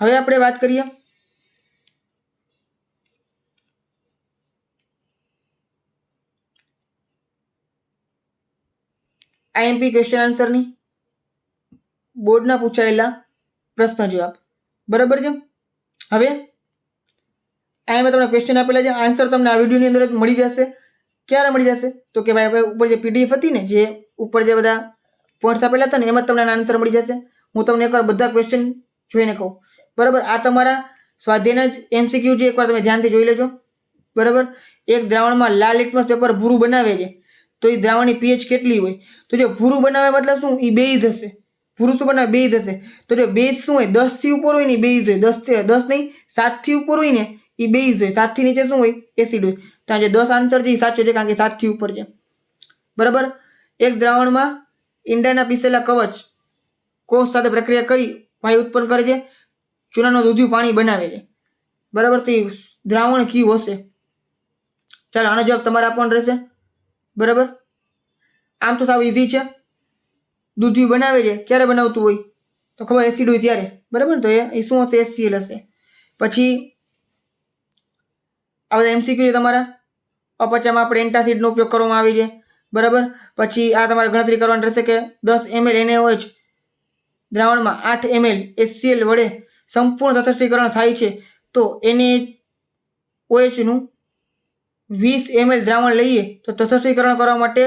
હવે આપણે વાત કરીએ આઈએમપી ક્વેશ્ચન આન્સરની, બોર્ડના પૂછાયેલા પ્રશ્ન જવાબ. બરાબર છે. હવે અહીંયા મેં તમને ક્વેશ્ચન આપેલા છે, આન્સર તમને આ વિડીયોની અંદર જ મળી જશે. ક્યારે મળી જશે? તો કે ભાઈ આપણે ઉપર જે પીડીએફ હતી ને, જે ઉપર જે બધા પોઈન્ટ્સ આપેલા હતા ને, એમાં જ તમને આન્સર મળી જશે. હું તમને એકવાર બધા ક્વેશ્ચન જોઈને કહું. બરાબર, આ તમારા સ્વાધ્યાયના જ એમસીક્યુ છે, એકવાર તમે ધ્યાનથી જોઈ લેજો. બરાબર, એક દ્રાવણમાં લાલ લિટમસ પેપર ભૂરું બનાવે છે, તો એ દ્રાવણની પીએચ કેટલી હોય? તો જો ભૂરું બનાવે મતલબ શું? એ બેઝ હશે. ભૂરું શું બનાવે? બેઝ હશે. તો જો બેઝ શું હોય? 10 થી ઉપર હોય ને બેઝ હોય. 10 નહીં, 7 થી ઉપર હોય ને એ બેઝ હોય. 7 થી નીચે શું હોય? એસિડ હોય. ત્યાં જે 10 આન્સર છે એ સાચો છે, કારણ કે 7 થી ઉપર છે. બરાબર, એક દ્રાવણમાં ઈંડાના પીસેલા કવચ કોષ સાથે પ્રક્રિયા કરી વાયુ ઉત્પન્ન કરે છે, ચૂનાનું દૂધિયું પાણી બનાવે છે. બરાબર, તો એ દ્રાવણ કયું હશે? ચાલો આનો જવાબ તમારે આપવાનો રહેશે. બરાબર, આમ તો સાવ ઇઝી છે. દૂધિયું બનાવે છે, ક્યારે બનાવતું હોય? તો ખબર એસિડ હોય ત્યારે. બરાબર, તો એ શું હશે? HCl હશે. પછી આ બધા એમસીક્યુ છે તમારા. અપચામાં આપણે એન્ટાસિડનો ઉપયોગ કરવામાં આવે છે. બરાબર, પછી આ તમારે ગણતરી કરવાની રહેશે કે 10 ml NaOH દ્રાવણમાં 8 ml HCl વડે સંપૂર્ણ તટસ્થીકરણ થાય છે, તો NaOH નું 20 ml દ્રાવણ લઈએ તો તટસ્થીકરણ કરવા માટે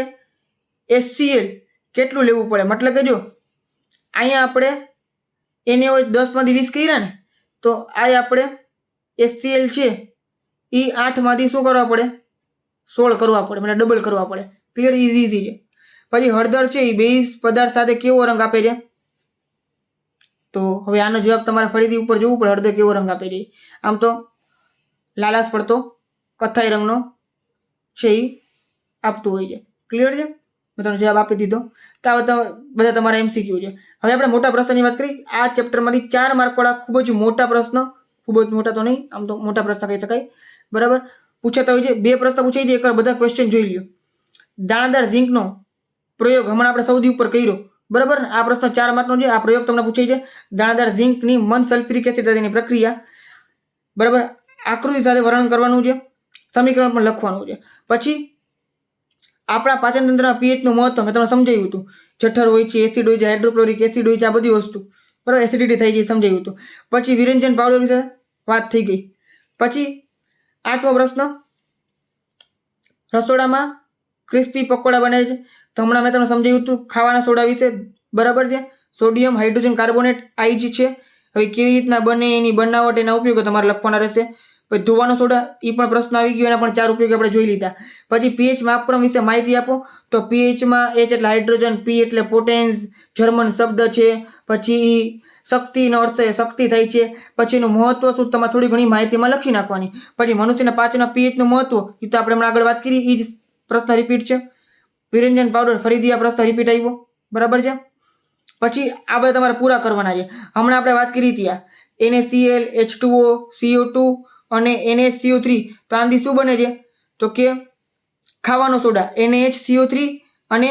HCl કેટલું લેવું પડે? મતલબ કે જો અહીંયા આપણે NaOH 10 માંથી 20 કર્યા ને, તો આ આપણે HCl છે એ 8 માંથી શું કરવા પડે? 16 કરવા પડે, એટલે ડબલ કરવા પડે. ક્લિયર? ઇઝી છે. પછી હળદર છે એ બેઝ પદાર્થ સાથે કેવો રંગ આપે છે? તો હવે આનો જવાબ તમારે ફરીથી ઉપર જોવું પડે. હળદર કેવો રંગ આપે છે? આમ તો લાલાશ પડતો કથ્થાઈ રંગનો છે એ આપતું હોય છે. ક્લિયર છે? મેં તમને જવાબ આપી દીધો. તો આ બધા તમારા એમસીક્યુ છે. હવે આપણે મોટા પ્રશ્નની વાત કરી. આ ચેપ્ટરમાંથી 4 માર્કવાળા ખૂબ જ મોટા પ્રશ્ન, ખૂબ જ મોટા તો નહીં, આમ તો મોટા પ્રશ્ન કહી શકાય. બરાબર, પૂછાતા હોય છે. 2 પ્રશ્ન પૂછાય છે, એકવાર બધા ક્વેશ્ચન જોઈ લ્યો. દાણાદાર ઝીંકનો પ્રયોગ હમણાં આપણે સૌથી ઉપર કર્યો. બરાબર, આ પ્રશ્ન 4 માર્કનો છે. આ પ્રયોગ તમને પૂછાય છે. દાણાદાર ઝીંકની મંદ સલ્ફ્યુરિક એસિડ સાથેની પ્રક્રિયા. બરાબર, આકૃતિ સાથે વર્ણન કરવાનું છે, સમીકરણ પણ લખવાનું છે. પછી આપણા પાચન તંત્રના પીએચનું મહત્વ મેં તમને સમજાવ્યું હતું. જઠર હોય છે, એસિડ હોય છે, હાઇડ્રોક્લોરિક એસિડ હોય છે, આ બધી વસ્તુ. બરાબર, એસિડિટી થઈ જાય સમજાવ્યું હતું. પછી વિરંજન પાવડર વિશે વાત થઈ ગઈ. પછી 8મો પ્રશ્ન, રસોડામાં ક્રિસ્પી પકોડા બને છે, તો હમણાં મેં તમને સમજાવ્યું હતું ખાવાના સોડા વિશે. બરાબર છે, સોડિયમ હાઇડ્રોજન કાર્બોનેટ આઈ જ છે. હવે કેવી રીતના બને, એની બનાવટ, એના ઉપયોગો તમારે લખવાના રહેશે. પછી ધોવાનો સોડા, એ પણ પ્રશ્ન આવી ગયો, એના પણ 4 ઉપયોગ આપણે જોઈ લીધા. પછી પીએચ માપક્રમ વિશે માહિતી આપો. તો પીએચમાં H એટલે હાઇડ્રોજન, P એટલે પોટેન્સ, જર્મન શબ્દ છે. પછી શક્તિનો અર્થ શક્તિ થાય છે. પછી એનું મહત્વ શું, તમારે થોડી ઘણી માહિતીમાં લખી નાખવાની. પછી મનુષ્યના પાચનના પીએચનું મહત્વ, એ તો આપણે હમણાં આગળ વાત કરી, એ જ પ્રશ્ન રિપીટ છે. વિરંજન પાવડર, ફરીથી આ પ્રશ્ન રિપીટ આવ્યો. બરાબર છે. પછી આ બધા તમારે પૂરા કરવાના છે. હમણાં આપણે વાત કરી હતી આ NaCl, H2O, CO2 અને NaCO3. તો આનાથી શું બને છે? તો કે ખાવાનો સોડા NaHCO3 અને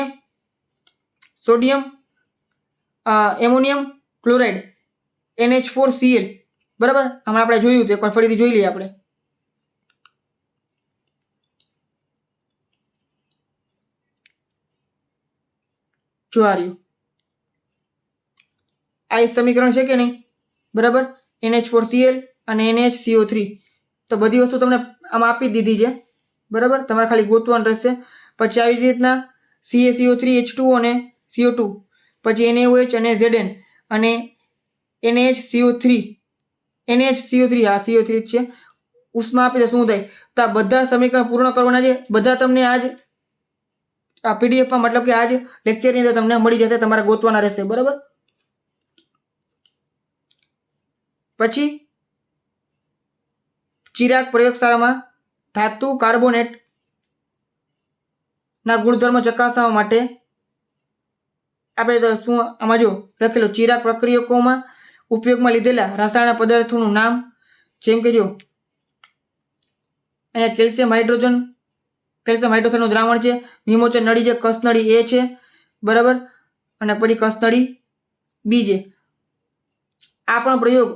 સોડિયમ એમોનિયમ ક્લોરાઇડ NH4Cl. બરાબર, હમણાં આપણે જોયું હતું, એકવાર ફરીથી જોઈ લઈએ આપણે. જો આ રહ્યું, આ એક સમીકરણ છે કે નહીં? બરાબર, NH4Cl અને NaHCO3. તો બધી વસ્તુ તમને આમાં આપી દીધી છે. બરાબર, તમારે ખાલી ગોતવાનું રહેશે. પછી આવી રીતના CaCO3, H2O અને CO2, પછી NaOH અને Zn અને NaHCO3, હા CO3 છે. ઉષ્મા આપી તો શું થાય? તો આ બધા સમીકરણ પૂર્ણ કરવાના છે. બધા તમને આજ આ પીડીએફમાં, મતલબ કે આજ લેક્ચરની અંદર તમને મળી જશે. તમારે ગોતવાના રહેશે. બરાબર, પછી ચિરાગ પ્રયોગશાળામાં ધાતુ કાર્બોનેટ ના ગુણધર્મો ચકાસવા માટે આપણે તો શું આમાં જો લખેલું, ચિરાગ પ્રક્રિયકોમાં ઉપયોગમાં લીધેલા રાસાયણિક પદાર્થોનું નામ. જેમ કે જો અહીંયા કેલ્શિયમ હાઇડ્રોક્સાઇડનું દ્રાવણ છે, વિમોચન નળી છે, કસનળી A છે. બરાબર, અને પછી કસનળી B છે. આ પણ પ્રયોગ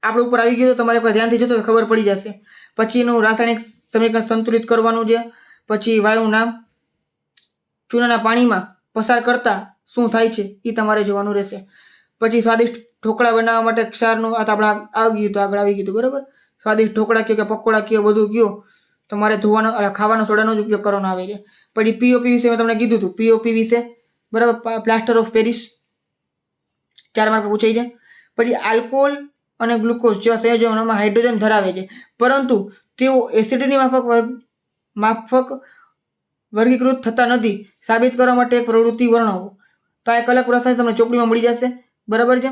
આપણે ઉપર આવી ગયું તો તમારે એકવાર ધ્યાનથી જોતો તો ખબર પડી જશે. પછી એનું રાસાયણિક સમીકરણ સંતુલિત કરવાનું છે. પછી વાયુનું નામ ચૂનાના પાણીમાં પસાર કરતા શું થાય છે એ તમારે જોવાનું રહેશે. પછી સ્વાદિષ્ટ ઢોકળા બનાવવા માટે ક્ષારનું આ તો આપણે આવી ગયું તો આગળ આવી ગયું બરાબર. સ્વાદિષ્ટ ઢોકળા કયો કે પકોડા કયો બધું કયો તમારે ધોવાનો ખાવાનો સોડાનો જ ઉપયોગ કરવાનો આવે છે. પછી પીઓપી વિશે મેં તમને કીધું હતું, પીઓપી વિશે બરાબર, પ્લાસ્ટર ઓફ પેરિસ 4 માર્ક પૂછાઈ છે. પછી આલ્કોહોલ અને ગ્લુકોઝ જેવા સંયોજનોમાં હાઇડ્રોજન ધરાવે છે, પરંતુ તેઓ એસિડની માફક વર્ગીકૃત થતા નથી. સાબિત કરવા માટે એક પ્રવૃત્તિ વર્ણવો. તો આ એક અલગ પ્રશ્ન તમને ચોપડીમાં મળી જશે બરાબર છે.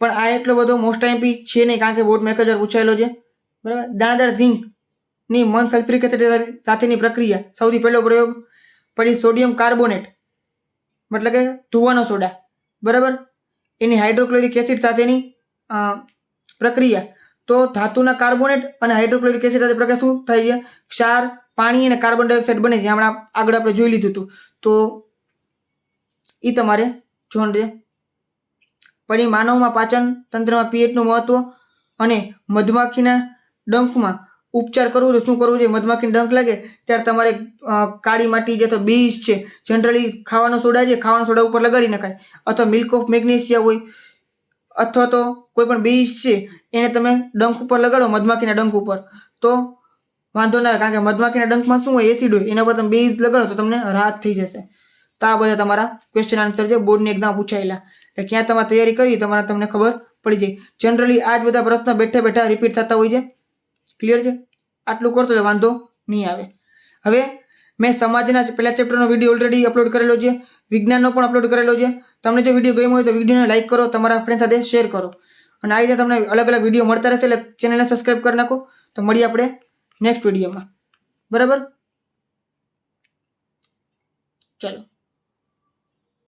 પણ આ એટલો બધો મોસ્ટ આઈએમપી છે નહીં, કારણ કે બોર્ડમાં 1000 પૂછાયેલો છે બરાબર. દાણાદાર ઝીંકની મન સલ્ફ્યુરિક એસિડ સાથેની પ્રક્રિયા, સૌથી પહેલો પ્રયોગ. પછી સોડિયમ કાર્બોનેટ મતલબ કે ધોવાનો સોડા બરાબર, એની હાઇડ્રોક્લોરિક એસિડ સાથેની પ્રક્રિયા. તો ધાતુના કાર્બોનેટ અને હાઇડ્રોક્લોરિક એસિડ સાથે પ્રક્રિયા શું થાય છે? ક્ષાર, પાણી અને કાર્બન ડાયોક્સાઇડ બને છે. હમણાં આગળ આપણે જોઈ લીધું હતું, તો એ તમારે જોવાનું છે. પછી માનવમાં પાચન તંત્રમાં પીએચનું મહત્વ અને મધમાખીના ડંખમાં ઉપચાર કરવો તો શું કરવું જોઈએ? મધમાખીને ડંખ લાગે ત્યારે તમારે કાળી માટી જે તો બીજ છે, જનરલી ખાવાનો સોડા છે, ખાવાનો સોડા ઉપર લગાડી નખાય, અથવા મિલ્ક ઓફ મેગ્નેશિયા હોય, અથવા તો કોઈ પણ બીજ છે એને તમે ડંખ ઉપર લગાડો, મધમાખીના ડંખ ઉપર, તો વાંધો ના આવે. કારણ કે મધમાખીના ડંખમાં શું હોય? એસિડ હોય. એના પર તમે બીજ લગાડો તો તમને રાહત થઈ જશે. તો આ બધા તમારા ક્વેશ્ચન આન્સર છે, બોર્ડની એક્ઝામ પૂછાયેલા. એટલે ક્યાં તમારે તૈયારી કરવી તમારે તમને ખબર પડી જાય. જનરલી આ જ બધા પ્રશ્ન બેઠા બેઠા રિપીટ થતા હોય છે. ક્લિયર છે? આટલું કરતો તો વાંધો નહીં આવે. હવે મેં સમાજના પહેલા ચેપ્ટરનો વિડીયો ઓલરેડી અપલોડ કરેલો છે, વિજ્ઞાનનો પણ અપલોડ કરેલો છે. તમને જો વિડીયો ગમ્યો હોય તો વિડીયોને લાઈક કરો, તમારા ફ્રેન્ડ સાથે શેર કરો. અને આ રીતે તમને અલગ અલગ વિડીયો મળતા રહેશે, એટલે ચેનલને સબસ્ક્રાઈબ કરી નાખો. તો મળીએ આપણે નેક્સ્ટ વિડીયોમાં બરાબર. ચલો.